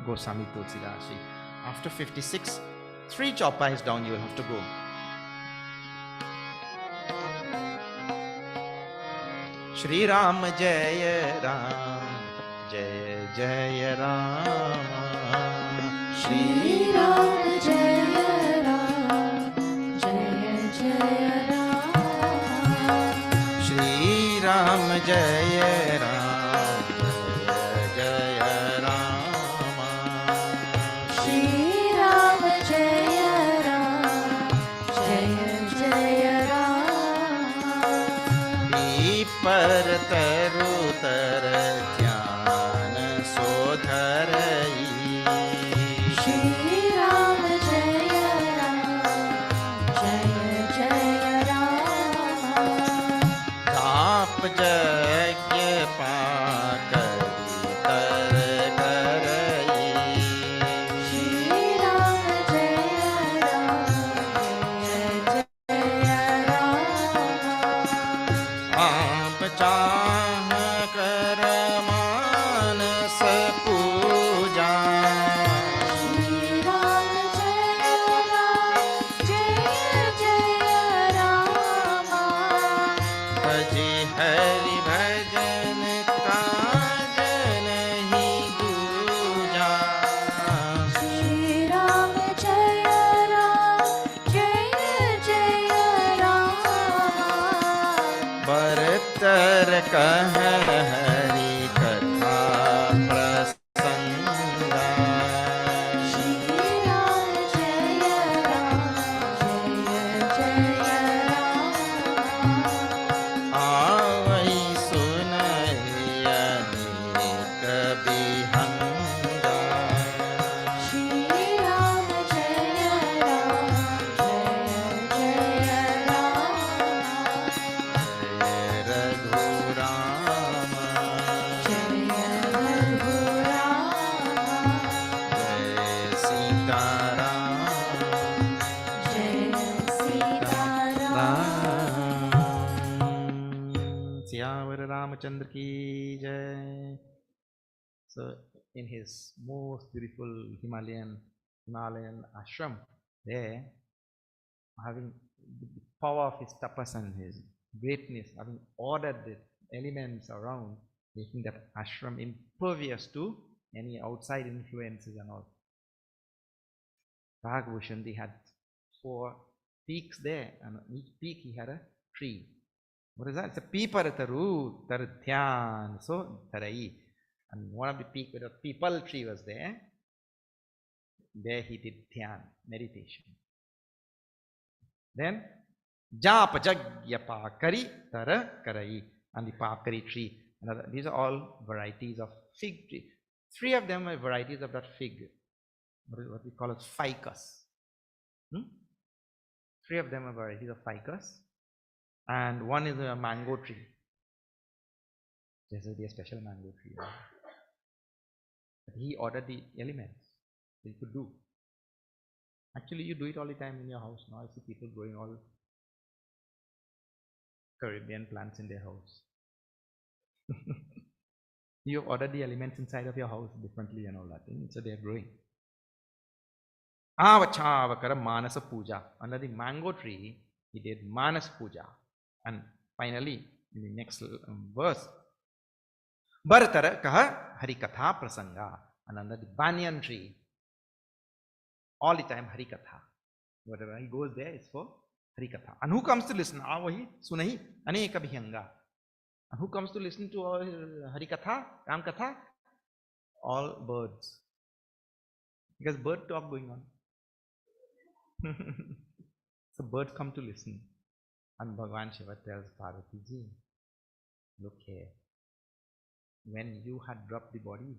S1: Goswami Tulsidasi. After 56, 3 chaupas down you will have to go. Shri Ram Jaya Ram, Jaya Jaya Ram,
S3: Shri Ram Jaya Ram, Jaya Jaya Ram,
S1: Shri Ram Jaya Ram, Jaya Jaya Ram,
S3: Shri Ram Jaya Ram, Jaya Jaya Ram,
S1: Par taru tar dhyan sodharai,
S3: Shri Ram Jaya Ram, Jaya Jaya Ram,
S1: Taap yajna pakari tar karai,
S3: Shri Ram Jaya Ram, Jaya Jaya Ram,
S1: aap चाह कर मानस पूजा,
S3: Shri Ram Jaya Ram, Jaya Jaya Ram,
S1: bhaji Hari भजन काज अवसर कह हरि कथा प्रसंगा
S3: श्री राम जय राम जय जय राम
S1: आवै सुनहि अनेक बिहंगा
S3: श्री राम जय राम जय जय राम
S1: जय रघुराम
S3: जय रघुराम
S1: जय सीताराम
S3: जय सीताराम
S1: सियावर रामचंद्र की जय. So in his most beautiful Himalayan ashram, there, having the power of his tapas and his greatness, having ordered the elements around, making that ashram impervious to any outside influences and all. Bhagavushan, had 4 peaks there, and on each peak he had a tree. What is that? It's a peeparataru tarthyan. So tarai. And one of the peak where a peepal tree was there. There he did dhyan, meditation. Then japa jagya pakari tara karai. And the pakari tree. These are all varieties of fig tree. 3 of them are varieties of that fig. What we call as ficus. 3 of them are varieties of ficus. And 1 is a mango tree. This will be a special mango tree. But he ordered the elements that he could do. Actually, you do it all the time in your house. Now I see people growing all Caribbean plants in their house. You have ordered the elements inside of your house differently and all that. So they are growing. Avachavakara Manasa Puja. Under the mango tree, he did Manas Puja. And finally, in the next verse, Bharatara Kaha Harikatha Prasanga. And under the banyan tree, all the time Harikatha. Whatever he goes there, it's for Harikatha. And who comes to listen? Avahi Sunahi Aneka Bhihanga. And who comes to listen to all Harikatha, Ramkatha? All birds. Because bird talk going on. So birds come to listen. And Bhagavan Shiva tells Parvati ji, look here. When you had dropped the body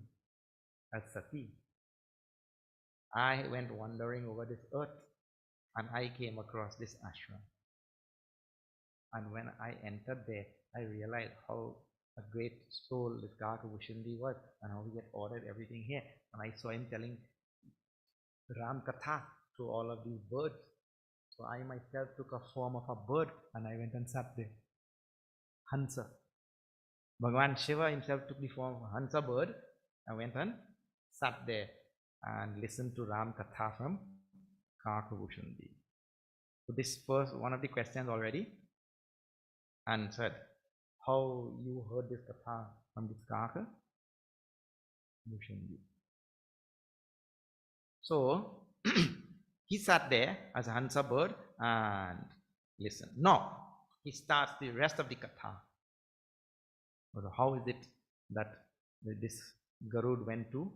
S1: as Sati, I went wandering over this earth and I came across this ashram. And when I entered there, I realized how a great soul this Kakavushundi was and how he had ordered everything here. And I saw him telling Ram Katha to all of these birds. So I myself took a form of a bird and I went and sat there. Hansa. Bhagavan Shiva himself took the form of a Hansa bird and went and sat there and listened to Ram Katha from Kakavushundi. So this first one of the questions already answered. How you heard this Katha from this Kakavushundi. So he sat there as a Hansa bird and listened. Now he starts the rest of the Katha. So how is it that this Garud went to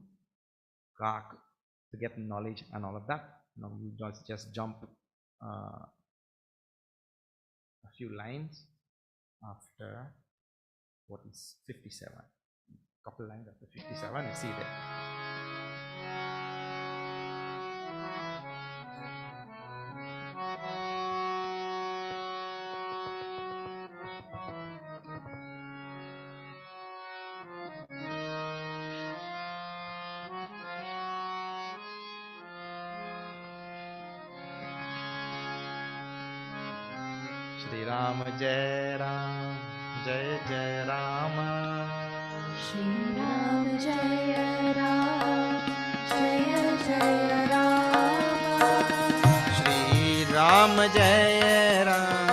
S1: Kak to get knowledge and all of that? Now we just jump a few lines after what is 57. Couple lines after 57, you see there. Shri Ram Jai Ram Jai Jai Rama.
S3: Shri Ram Jaya Ram Jaya Jaya Rama.
S1: Shri Ram Jai Ram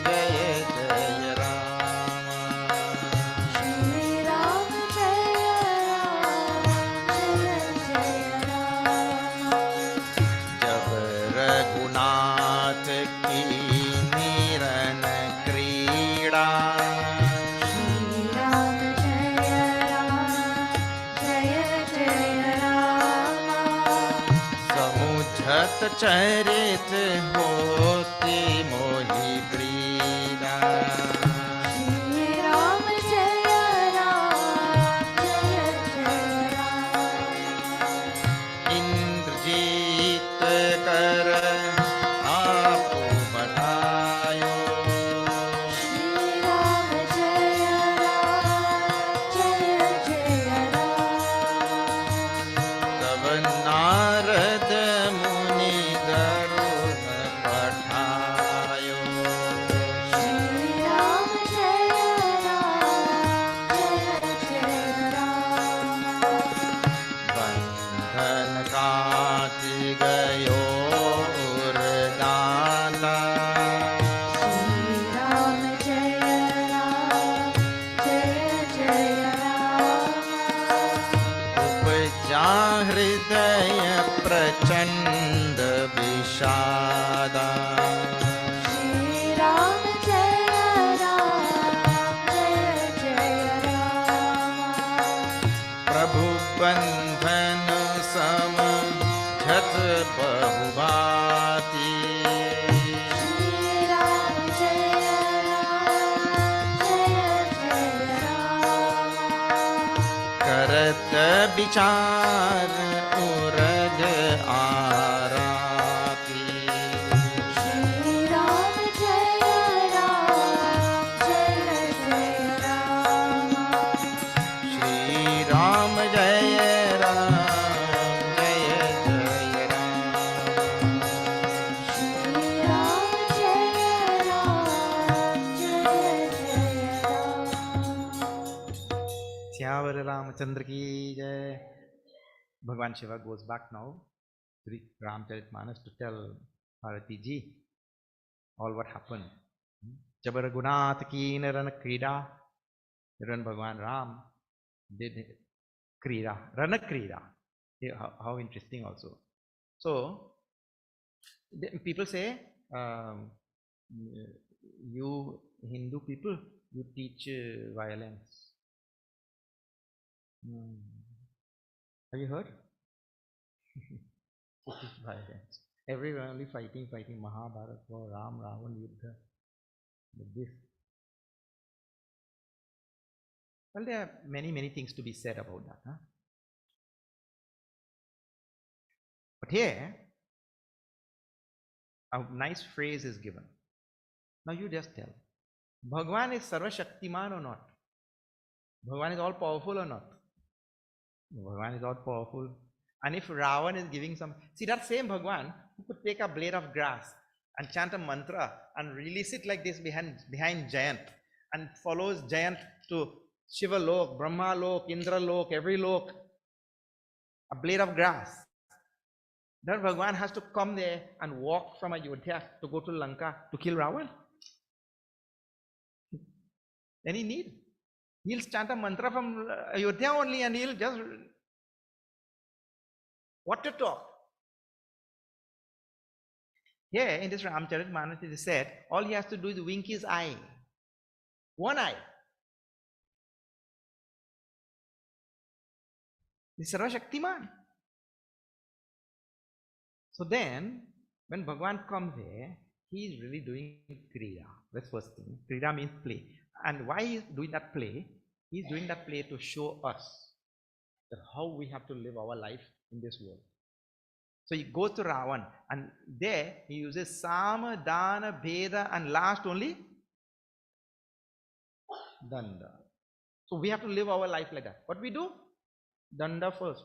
S1: Jai Jai Rama.
S3: Shri Ram Jaya Ram Jaya Jaya Rama.
S1: जब रघुनाथ की नीरन क्रीड़ा चरित होती मोहि प्रीदा
S3: श्री राम जय राम जय जय राम
S1: इंद्रजीत कर आपु बढ़ायो
S3: श्री राम जय जय राम
S1: तब नारद मुनि गरुड़ पठायो
S3: श्री राम जय राम
S1: बंधन काटि गयो उरगाला
S3: श्री राम जय राम
S1: उपजा हृदय प्रचंड विषादा
S3: श्री राम जय राम
S1: प्रभु बंधन सम झत बहुभाति
S3: श्री राम जय राम
S1: करत विचार उरग आराती
S3: श्री राम जय राम
S1: श्री राम जय राम जय जय राम
S3: श्री राम जय राम
S1: श्यावर रामचंद्र की जय. Bhagwan Shiva goes back now to Ramcharitmanas to tell Parvati ji all what happened. Jabar Gunath Keen Rana Krida, Ran Bhagwan Ram did Krida, Rana Krida. How interesting also. So, people say, you Hindu people, you teach violence. Have you heard? It is violence. Everyone only fighting, Mahabharata, war, Ram, Ravan, Yuddha. Like this. Well, there are many things to be said about that. Huh? But here, a nice phrase is given. Now you just tell. Bhagwan is Sarva Shaktiman or not? Bhagwan is all powerful or not? Bhagwan is all powerful. And if Ravan is giving some, see that same Bhagwan who could take a blade of grass and chant a mantra and release it like this behind Giant and follows Giant to Shiva Lok, Brahma Lok, Indra Lok, every Lok, a blade of grass. That Bhagwan has to come there and walk from Ayodhya to go to Lanka to kill Ravan. Any need? He'll chant a mantra from Ayodhya only and he'll just... What to talk? Here in this Ramcharitmanas it is said, all he has to do is wink his eye. One eye. He's Sarva Shaktiman. So then, when Bhagwan comes here, he is really doing Kriya. That's first thing. Kriya means play. And why he is doing that play? He is doing that play to show us that how we have to live our life in this world. So he goes to Ravan and there he uses Sama, Dana, Bheda and last only Danda. So we have to live our life like that. What we do? Danda first.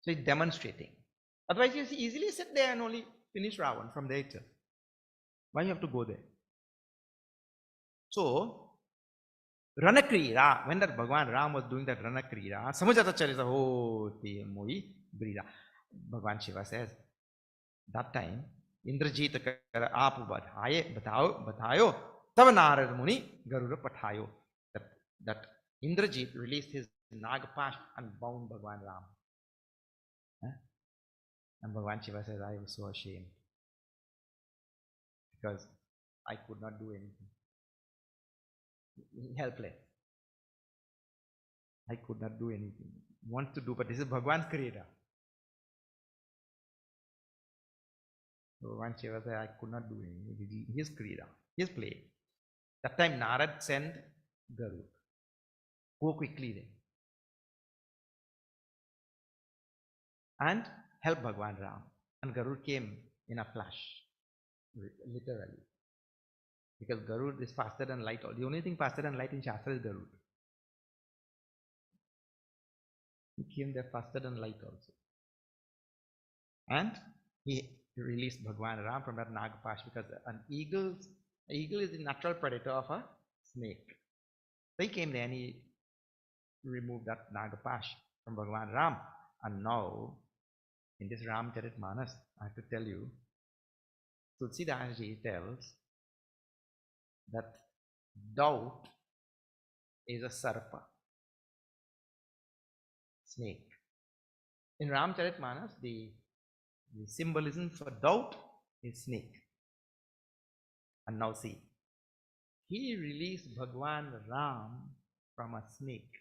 S1: So he's demonstrating. Otherwise you easily sit there and only finish Ravan from there itself. Why you have to go there? So, Ranakriya, when that Bhagwan Ram was doing that Ranakriya, Samujata Charita Hoti Moi Brida. Bhagwan Shiva says, that time, Indrajita Kara Apu Batayo, Tava Narad Muni Garuda Patayo. That Indrajit released his Nagapash and bound Bhagwan Ram. And Bhagwan Shiva says, I was so ashamed because I could not do anything. Helpless. I could not do anything. wants to do, but this is Bhagwan's Krida. So one Shiva said, I could not do anything. His Krida, his play. That time Narad sent Garud. Go quickly then. And help Bhagwan Ram. And Garud came in a flash. Literally. Because Garud is faster than light. The only thing faster than light in Shastra is Garud. He came there faster than light also. And he released Bhagwan Ram from that Nagapash, because an eagle is the natural predator of a snake. So he came there and he removed that Nagapash from Bhagwan Ram. And now, in this Ramcharitmanas, I have to tell you, Tulsidas ji tells that doubt is a sarpa, snake. In Ramcharitmanas, the symbolism for doubt is snake. And now see, he released Bhagwan Ram from a snake.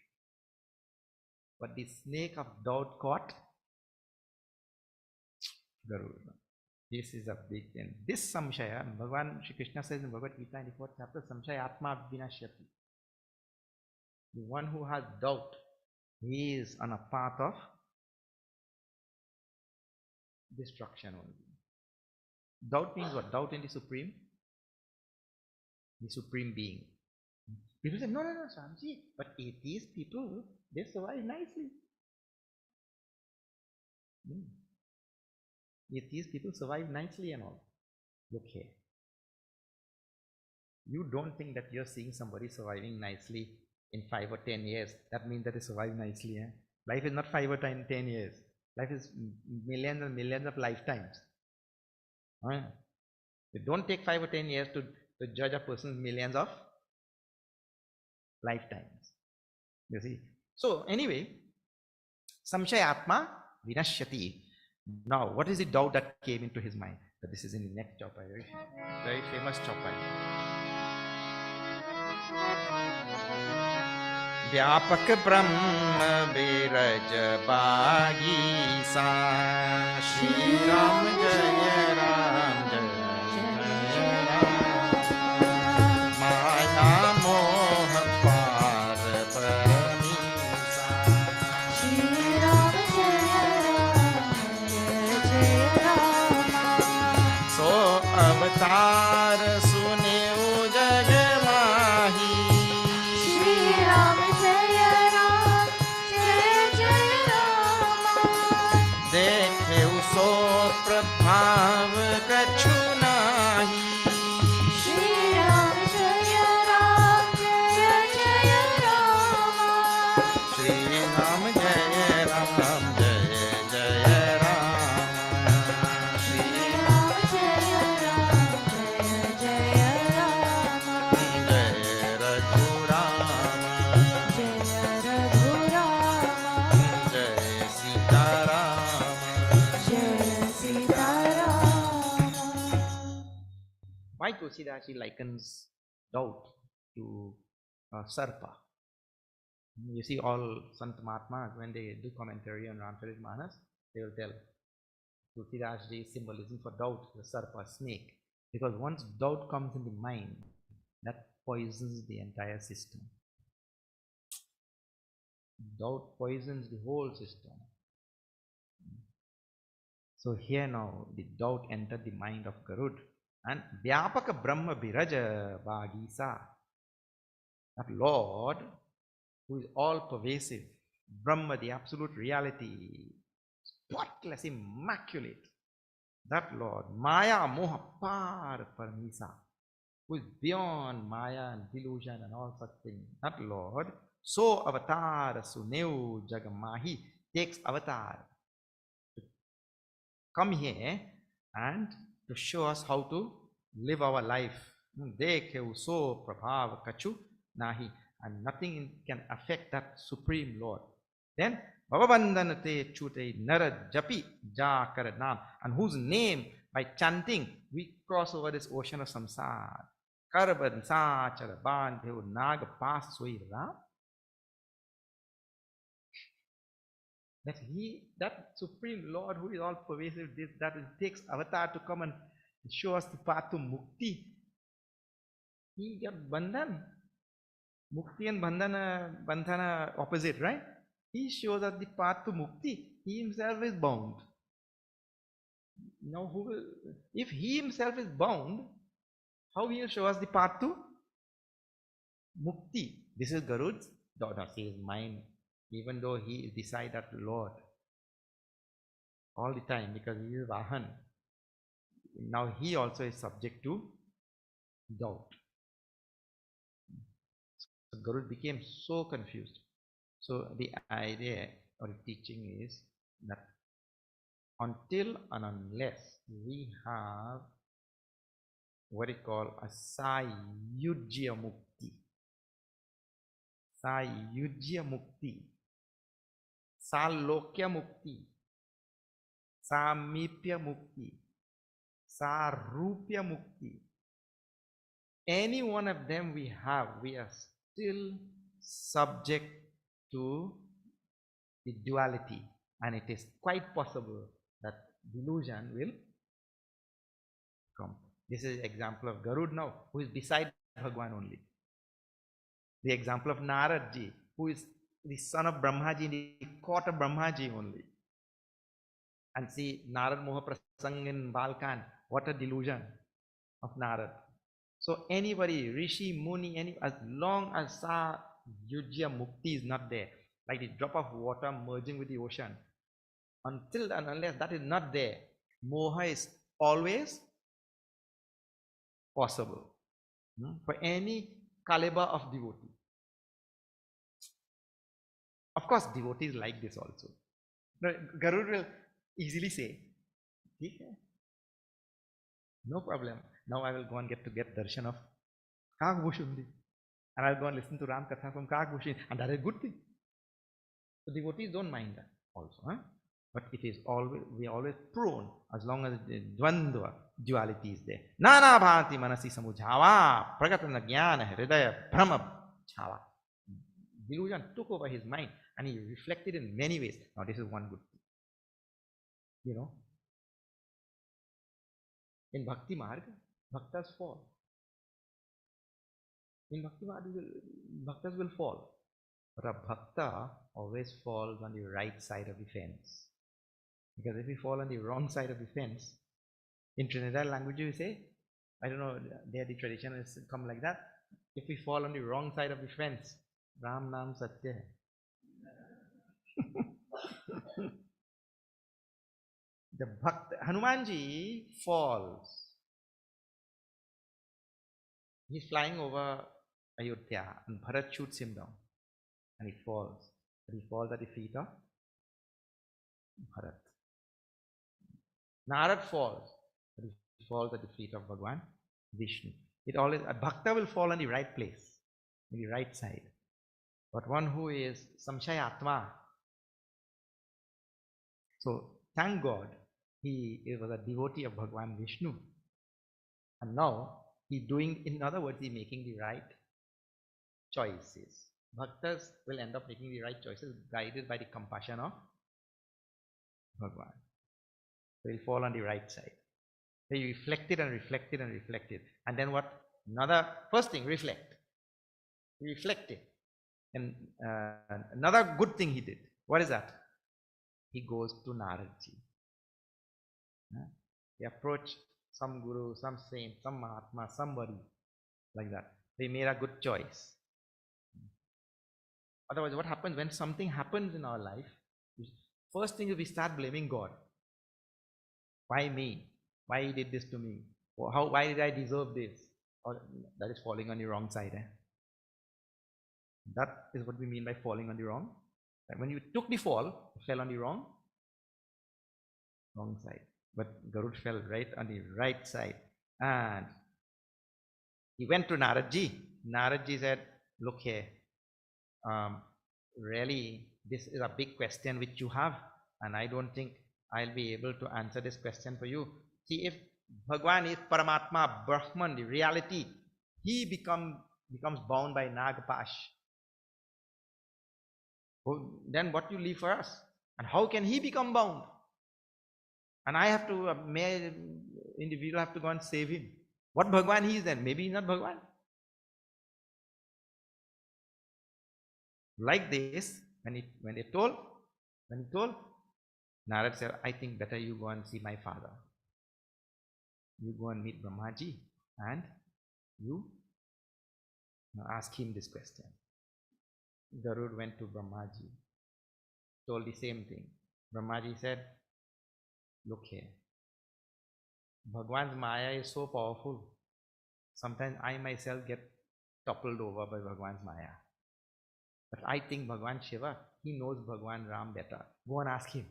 S1: But the snake of doubt caught Garuda. This is a big thing. This samshaya, Bhagavan Shri Krishna says in Bhagavad Gita in the 4th chapter, samshaya atma vinashyati. The one who has doubt, he is on a path of destruction only. Doubt means what? Doubt in the Supreme Being. People say, no, Swamiji, but atheist people, they survive nicely. Atheist people survive nicely and all. Look here. You don't think that you're seeing somebody surviving nicely in 5 or 10 years. That means that they survive nicely. Eh? Life is not 5 or 10 years. Life is millions and millions of lifetimes. You don't take 5 or 10 years to judge a person's millions of lifetimes. You see. So anyway, samshayatma vinashyati. Now, what is the doubt that came into his mind? But this is in the next chapter, very famous chapter. Vyapak Brahma Viraj Bagi Sa Shri Ram Jaya Ram Jaya Ram Maya Moha Par Paramisa
S3: Shri Ram Jaya Ram
S1: So Avatar Sune Jag Mahi
S3: Shri Ram Jaya Ram Jaya Ram
S1: Dekhe uso prabhav kachu nahi
S3: Shri Ram Jaya Ram Jaya Ram
S1: Shri Ram Jaya Ram Jaya Jaya Ram
S3: Shri Ram Jaya Ram Jaya Ram
S1: Jaya Raghuram
S3: Jaya Raghuram
S1: Jaya Sita Ram
S3: Jaya Sita Ram.
S1: Why Tulsidas likens doubt to sarpa? You see all Sant Mahatmas, when they do commentary on Ramcharitmanas, they will tell Tulsidas symbolism for doubt, the sarpa, snake. Because once doubt comes in the mind, that poisons the entire system. Doubt poisons the whole system. So here now, the doubt entered the mind of Garud. And Vyapaka Brahma Biraja Bhagisa. That Lord, who is all pervasive, Brahma, the absolute reality, spotless, immaculate. That Lord, Maya Moha Par Paramisa, who is beyond Maya and delusion and all such things. That Lord, so avatar Suneu Jagamahi, takes avatar to come here and to show us how to live our life. Dekhe uso prabhav kachu nahi, and nothing can affect that Supreme Lord. Then Bhavavandanate chute nara japi jakar nam, and whose name, by chanting, we cross over this ocean of samsara. Karban sachara bandhev naga pas ram. that Supreme Lord who is all pervasive, that takes avatar to come and show us the path to mukti. He got bandhan. Mukti and bandhana opposite, right? He shows us the path to mukti. He himself is bound. Now, if he himself is bound, how he will show us the path to mukti? This is Garud's daughter, his mind, even though he is beside that Lord all the time because he is Vahan. Now he also is subject to doubt. So Garud became so confused. So the idea or the teaching is that until and unless we have what we call a Sayujya Mukti, Sayujya Mukti, Salokya Mukti, Samipya Mukti, Sarupya Mukti, any one of them we are still subject to the duality, and it is quite possible that delusion will come. This is example of Garud now, who is beside Bhagwan only. The example of Naradji, who is the son of Brahmaji, the court of Brahmaji only. And see Narad Moha Prasang in Balkan, what a delusion of Narad. So anybody, Rishi, Muni, as long as Sayujya Mukti is not there, like the drop of water merging with the ocean, until and unless that is not there, Moha is always possible for any caliber of devotee. Of course, devotees like this also. Garud will easily say, no problem. Now I will go and get darshan of Kagbhushundi. And I'll go and listen to Ram Katha from Kagbhushundi. And that is a good thing. So devotees don't mind that also. But it is always, we are always prone, as long as the dvandva, duality is there. Nana bhanti manasi samujhava, pragatana jnana hridaya brahma chava. Delusion took over his mind and he reflected in many ways. Now this is one good thing. You know, in Bhakti Marga, bhaktas fall. In Bhakti Marga, bhaktas will fall. But a bhakta always falls on the right side of the fence. Because if we fall on the wrong side of the fence, in Trinidad language we say, I don't know, there the tradition has come like that. If we fall on the wrong side of the fence, Ram Nam Satya. The Bhakta, Hanumanji falls. He's flying over Ayodhya and Bharat shoots him down and he falls. But he falls at the feet of Bharat. Narad falls, but he falls at the feet of Bhagwan Vishnu. It always, a Bhakta will fall on the right place, on the right side. But one who is Samshayatma. So thank God he was a devotee of Bhagwan Vishnu. And now he's doing, in other words, he's making the right choices. Bhaktas will end up making the right choices guided by the compassion of Bhagwan. So he'll fall on the right side. So he reflected and reflected and reflected. And then what? First thing, reflect. He reflected. And another good thing he did. What is that? He goes to Naradji. He approached some guru, some saint, some Mahatma, somebody like that. They made a good choice. Otherwise, what happens when something happens in our life? First thing is we start blaming God. Why me? Why he did this to me? Why did I deserve this? Or that is falling on the wrong side. That is what we mean by falling on the wrong. When you took the fall, you fell on the wrong side. But Garud fell right on the right side. And he went to Naradji. Naradji said, look here, really, this is a big question which you have, and I don't think I'll be able to answer this question for you. See, if Bhagwan is Paramatma, Brahman, the reality, he becomes bound by Nagpash. Then what you leave for us? And how can he become bound? And I have to, may individual have to go and save him. What Bhagwan he is then? Maybe he's not Bhagwan. Like this, when he told, Narad said, I think better you go and see my father. You go and meet Brahmaji and you ask him this question. Garud went to Brahmaji, told the same thing. Brahmaji said, look here, Bhagwan's Maya is so powerful. Sometimes I myself get toppled over by Bhagwan's Maya. But I think Bhagwan Shiva, he knows Bhagwan Ram better. Go and ask him.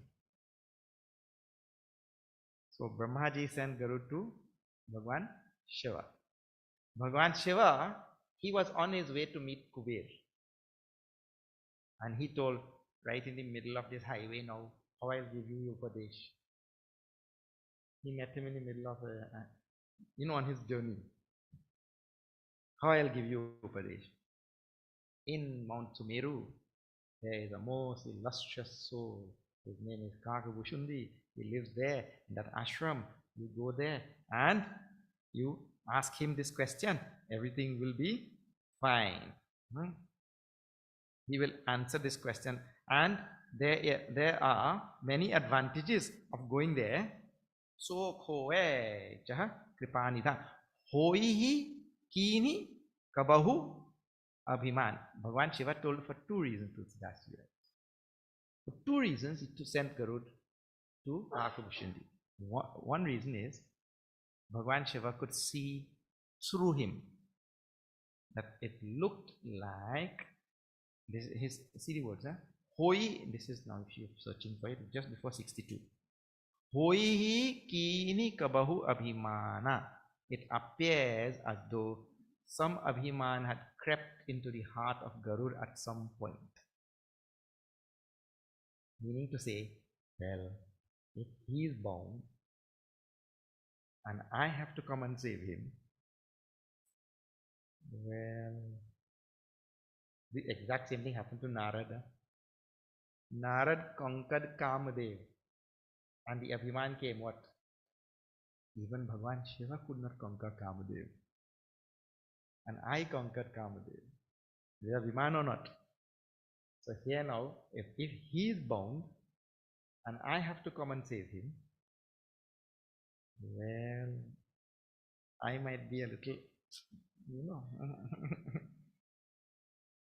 S1: So Brahmaji sent Garud to Bhagwan Shiva. Bhagwan Shiva, he was on his way to meet Kuber. And he told, right in the middle of this highway now, how I'll give you Upadesh. He met him in the middle of, on his journey. How I'll give you Upadesh. In Mount Sumeru, there is a most illustrious soul. His name is Kakabhushundi. He lives there in that ashram. You go there and you ask him this question. Everything will be fine. He will answer this question. And there are many advantages of going there. So koe jaha kripanidha hoihi kini kabahu abhiman. Bhagwan Shiva told for two reasons to Siddhasi. For two reasons to send Garud to Kakabhushundi. One reason is Bhagwan Shiva could see through him that it looked like this. His see the words, Hoi. This is now if you're searching for it, just before 62. Hoihi kini kabahu abhimana. It appears as though some abhiman had crept into the heart of Garud at some point. Meaning to say, well, if he is bound and I have to come and save him, well, the exact same thing happened to Narada. Narad conquered Kamadev and the abhiman came what? Even Bhagwan Shiva could not conquer Kamadev. And I conquered Kamadev. Is there abhiman or not? So here now, if he is bound and I have to come and save him, well, I might be a little,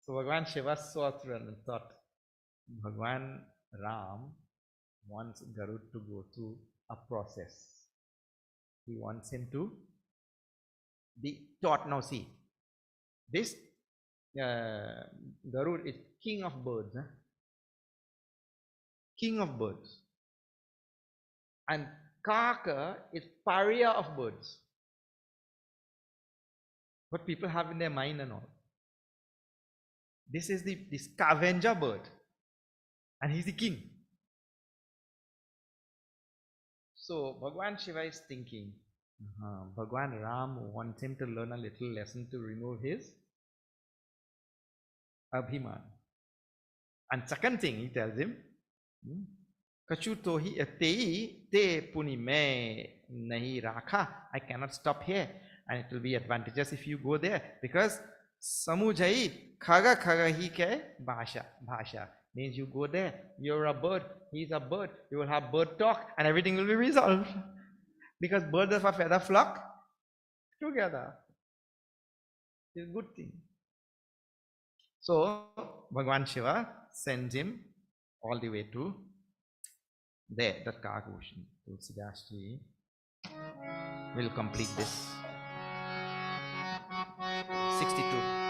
S1: So Bhagwan Shiva saw through and thought, Bhagwan Ram wants Garud to go through a process. He wants him to be taught. Now see, this Garud is king of birds. King of birds. And Kaka is pariah of birds. What people have in their mind and all. This is the scavenger bird. And he's the king. So Bhagwan Shiva is thinking, Bhagwan Ram wants him to learn a little lesson to remove his abhiman. And second thing he tells him, Kachuto hi atei te puni me nahi rakha. I cannot stop here. And it will be advantageous if you go there. Because samujai khaga khaga hi ke bhasha. Means you go there, you're a bird, he's a bird, you will have bird talk and everything will be resolved. Because birds of a feather flock together. It's a good thing. So Bhagwan Shiva sends him all the way to there, that Kakabhushundi. Tulsidasji will complete this. 62.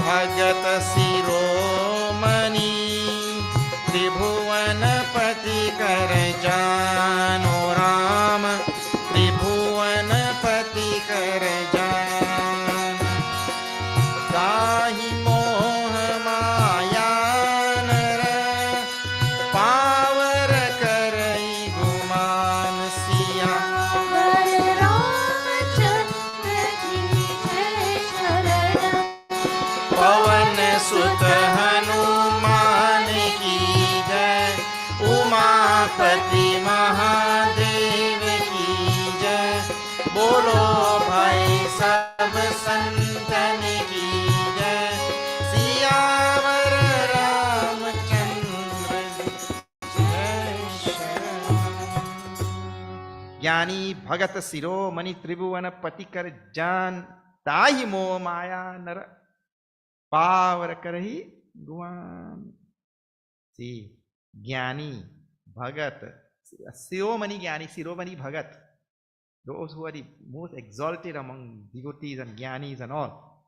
S4: भगत शिरोमणि त्रिभुवनपति कर जानो राम त्रिभुवनपति कर जान ताहि मोह सुत हनुमान की जय, उमापति महादेव की जय। बोलो भाई सब संतन की जय, सियावर रामचंद्र जय शरण।
S1: ज्ञानी भगत शिरोमणि त्रिभुवन पति कर जान, ताहि मोह माया नर पावर करहि गुमान। See, ज्ञानी भगत शिरोमणि, ज्ञानी शिरोमणि भगत, those who are the most exalted among devotees and jnanis and all.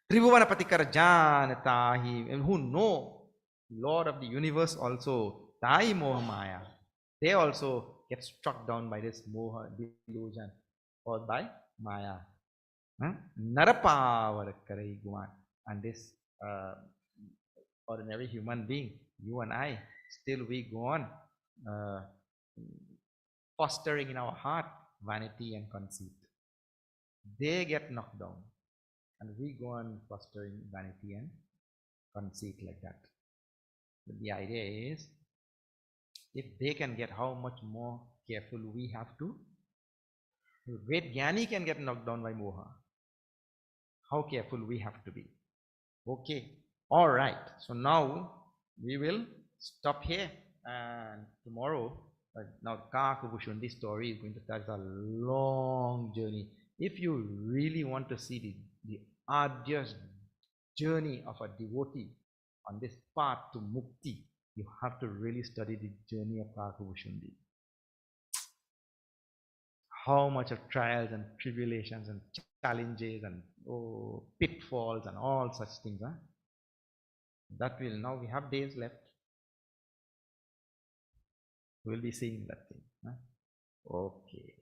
S1: Tribhuvana patikar janatahi, and who know Lord of the universe also, tahi moha maya. They also get struck down by this moha delusion or by maya. Narapavar karai guman. And this ordinary human being, you and I, still we go on fostering in our heart vanity and conceit. They get knocked down, and we go on fostering vanity and conceit like that. But the idea is, if they can get, how much more careful we have to. The great jnani can get knocked down by moha. How careful we have to be. Okay, all right. So now we will stop here, and tomorrow, now Kakubushundi story is going to start a long journey. If you really want to see the arduous journey of a devotee on this path to mukti, you have to really study the journey of Kakubushundi. How much of trials and tribulations and challenges and pitfalls and all such things. That will, now we have days left. We'll be seeing that thing. Okay.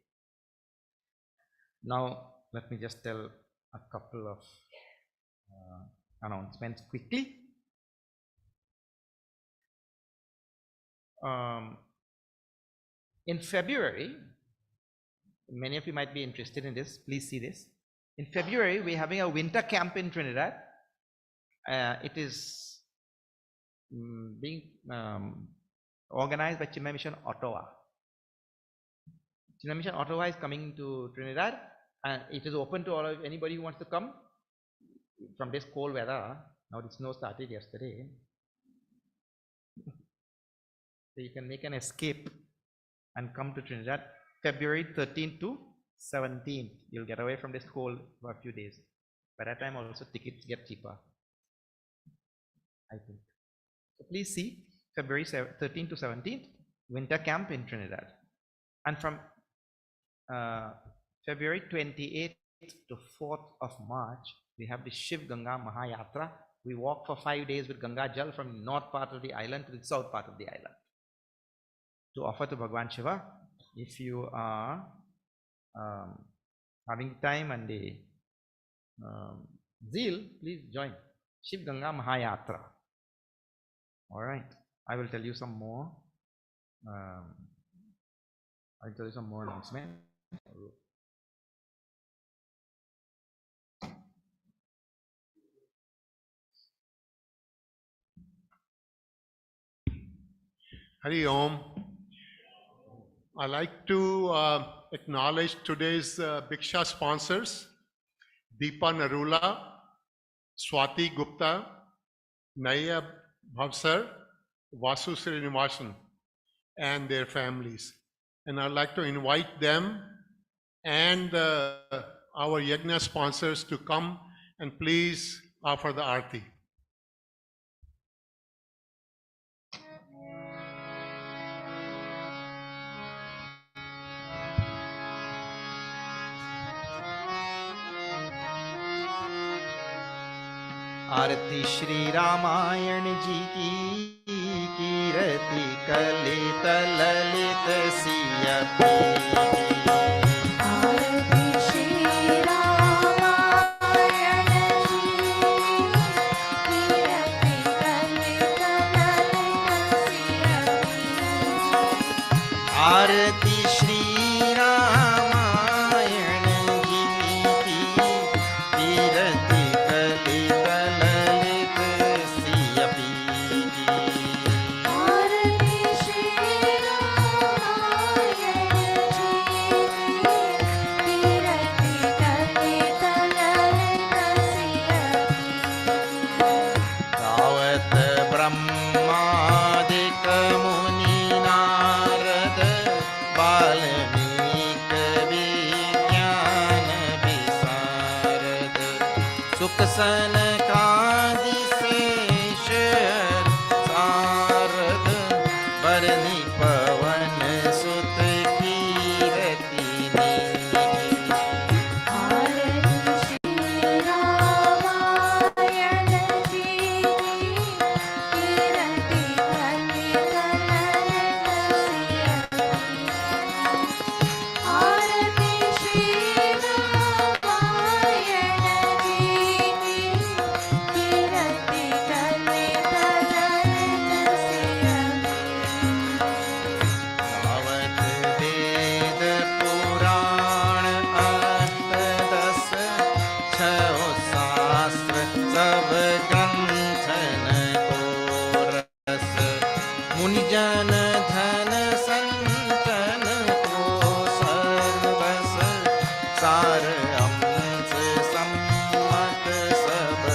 S1: Now let me just tell a couple of announcements quickly. In February, many of you might be interested in this. Please see this. In February, we're having a winter camp in Trinidad. It is being organized by Chinmaya Mission Uttara. Chinmaya Mission Uttara is coming to Trinidad, and it is open to all of anybody who wants to come from this cold weather. Now the snow started yesterday, so you can make an escape and come to Trinidad. February 13th to 17th, you'll get away from this cold for a few days. By that time also tickets get cheaper, I think. So please see February 13th to 17th, winter camp in Trinidad. And from February 28th to 4th of March, we have the Shiv Ganga Mahayatra. We walk for 5 days with Ganga Jal from the north part of the island to the south part of the island to offer to Bhagwan Shiva. If you are having time and the zeal, please join Shiv Ganga Mahayatra. All right, I will tell you some more. I'll tell you some more announcements.
S5: Hari Om. I'd like to acknowledge today's Bhiksha sponsors, Deepa Narula, Swati Gupta, Naya Bhavsar, Vasu Srinivasan, and their families. And I'd like to invite them and our Yajna sponsors to come and please offer the Aarti.
S1: आरती श्री रामायण जी की, कीरति कलित ललित सियति।
S3: आरती श्री रामायण जी, कीरति कलित ललित सियति।
S1: आरती श्री रामायण जी की, कीरति कलित ललित
S4: सुख सनकादिशेष सारद बरनी पवन सुत कीरति मुनिजन धन संतन को सर्वस सार अंश सम्मत सब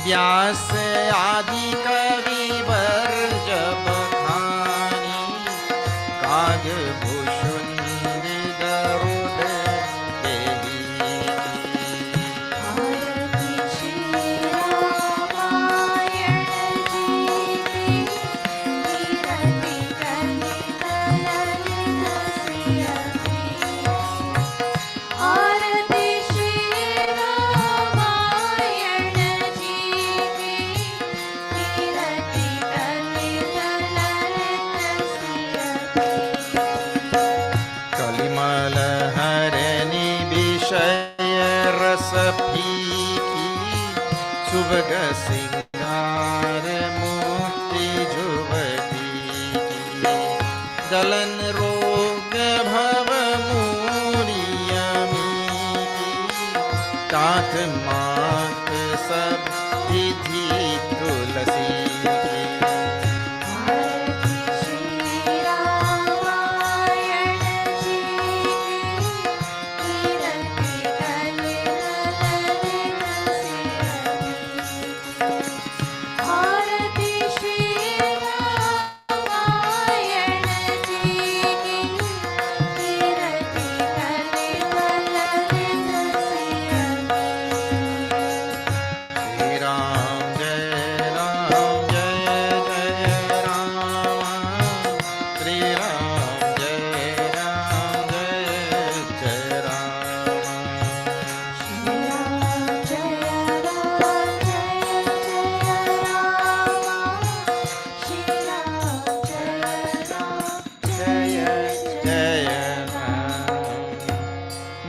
S4: व्यास आदि कवि वर जब खानी काज भूषुंड गरुड़ देवी कलिमल हरनि विषय रस फीकी सुभग सिंगार मुक्ति जुवती दलन रोग भव मूरियमी तात मात सब विधि तुलसी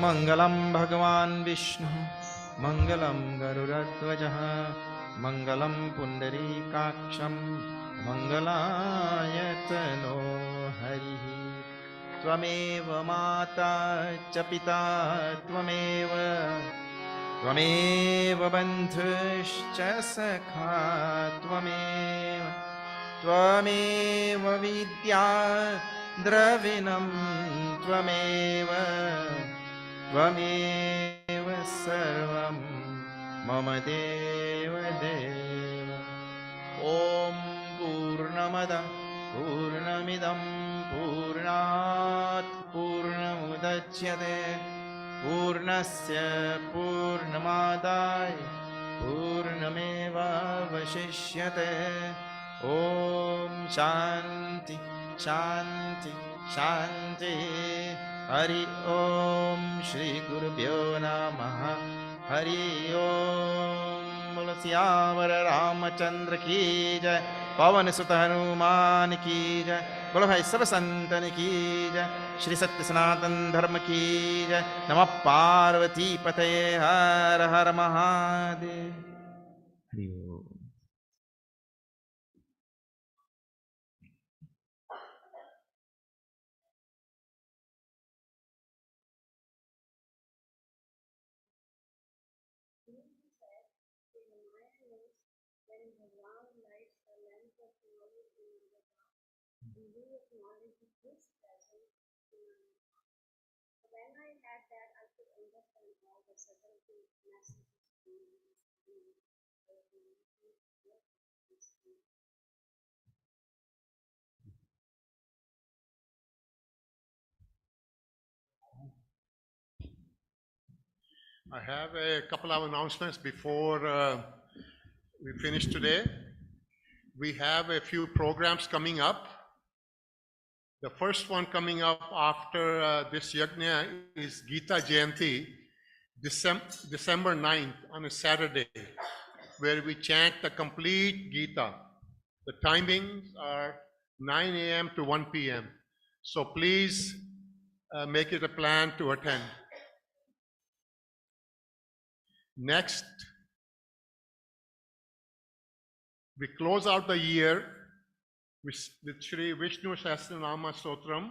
S4: मंगलम भगवान विष्णु मंगलम गरुड़ध्वजः मंगलम पुंडरीकाक्षं मंगलायतनो हरिः त्वमेव माता च पिता त्वमेव त्वमेव बन्धुश्च सखा त्वमेव त्वमेव विद्या द्रविणं त्वमेव त्वमेव सर्वं मम देव देव ॐ पूर्णमदः पूर्णमिदं पूर्णात् पूर्णमुदच्यते पूर्णस्य पूर्णमादाय पूर्णमेवावशिष्यते ॐ शान्ति शान्ति शान्ति हरि ओम श्री गुरुभ्यो नमः हरि ओम बोलो सियावर रामचंद्र की जय पवन सुत हनुमान की जय बोलो भाई सब संतन की जय श्री सत्य सनातन धर्म की जय नमः पार्वती पते हर हर महादेव हरि ओम।
S5: I have a couple of announcements before we finish today. We have a few programs coming up. The first one coming up after this yajna is Gita Jayanti, December 9th on a Saturday, where we chant the complete Gita. The timings are 9 a.m. to 1 p.m. So please make it a plan to attend. Next, we close out the year with Shri Vishnu Sahasranama Stotram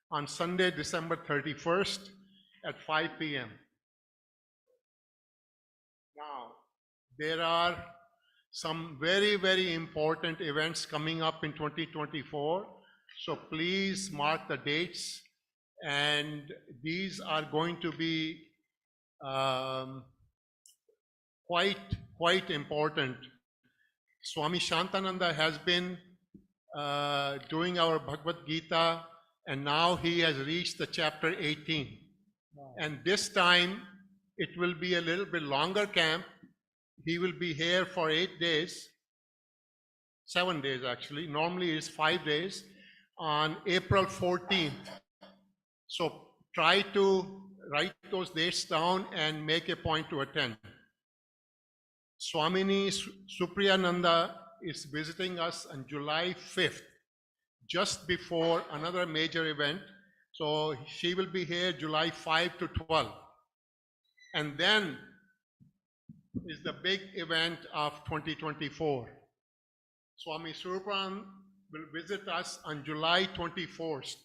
S5: on Sunday, December 31st at 5 p.m. Now, there are some very, very important events coming up in 2024. So please mark the dates. And these are going to be quite important. Swami Shantananda has been doing our Bhagavad Gita, and now he has reached the chapter 18. And this time it will be a little bit longer camp. He will be here for 8 days, 7 days actually. Normally it's 5 days on April 14th. So try to write those dates down and make a point to attend. Swamini Supriyananda is visiting us on July 5th, just before another major event. So she will be here July 5 to 12. And then is the big event of 2024. Swami Surupan will visit us on July 24th.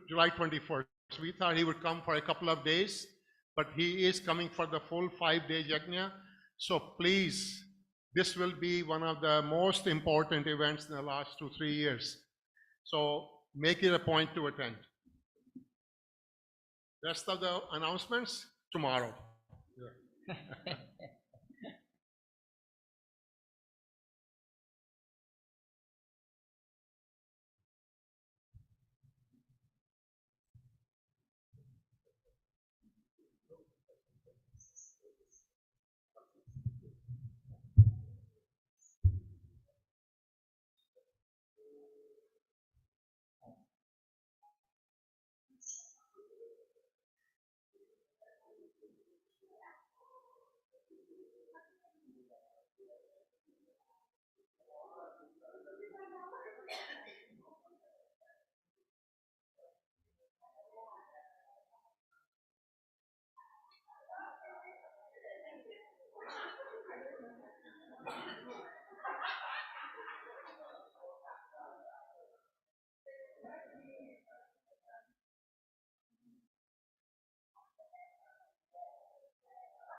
S5: July 21st. We thought he would come for a couple of days, but he is coming for the full 5-day yajna. So please, this will be one of the most important events in the last 2-3 years. So make it a point to attend. Rest of the announcements tomorrow. Yeah.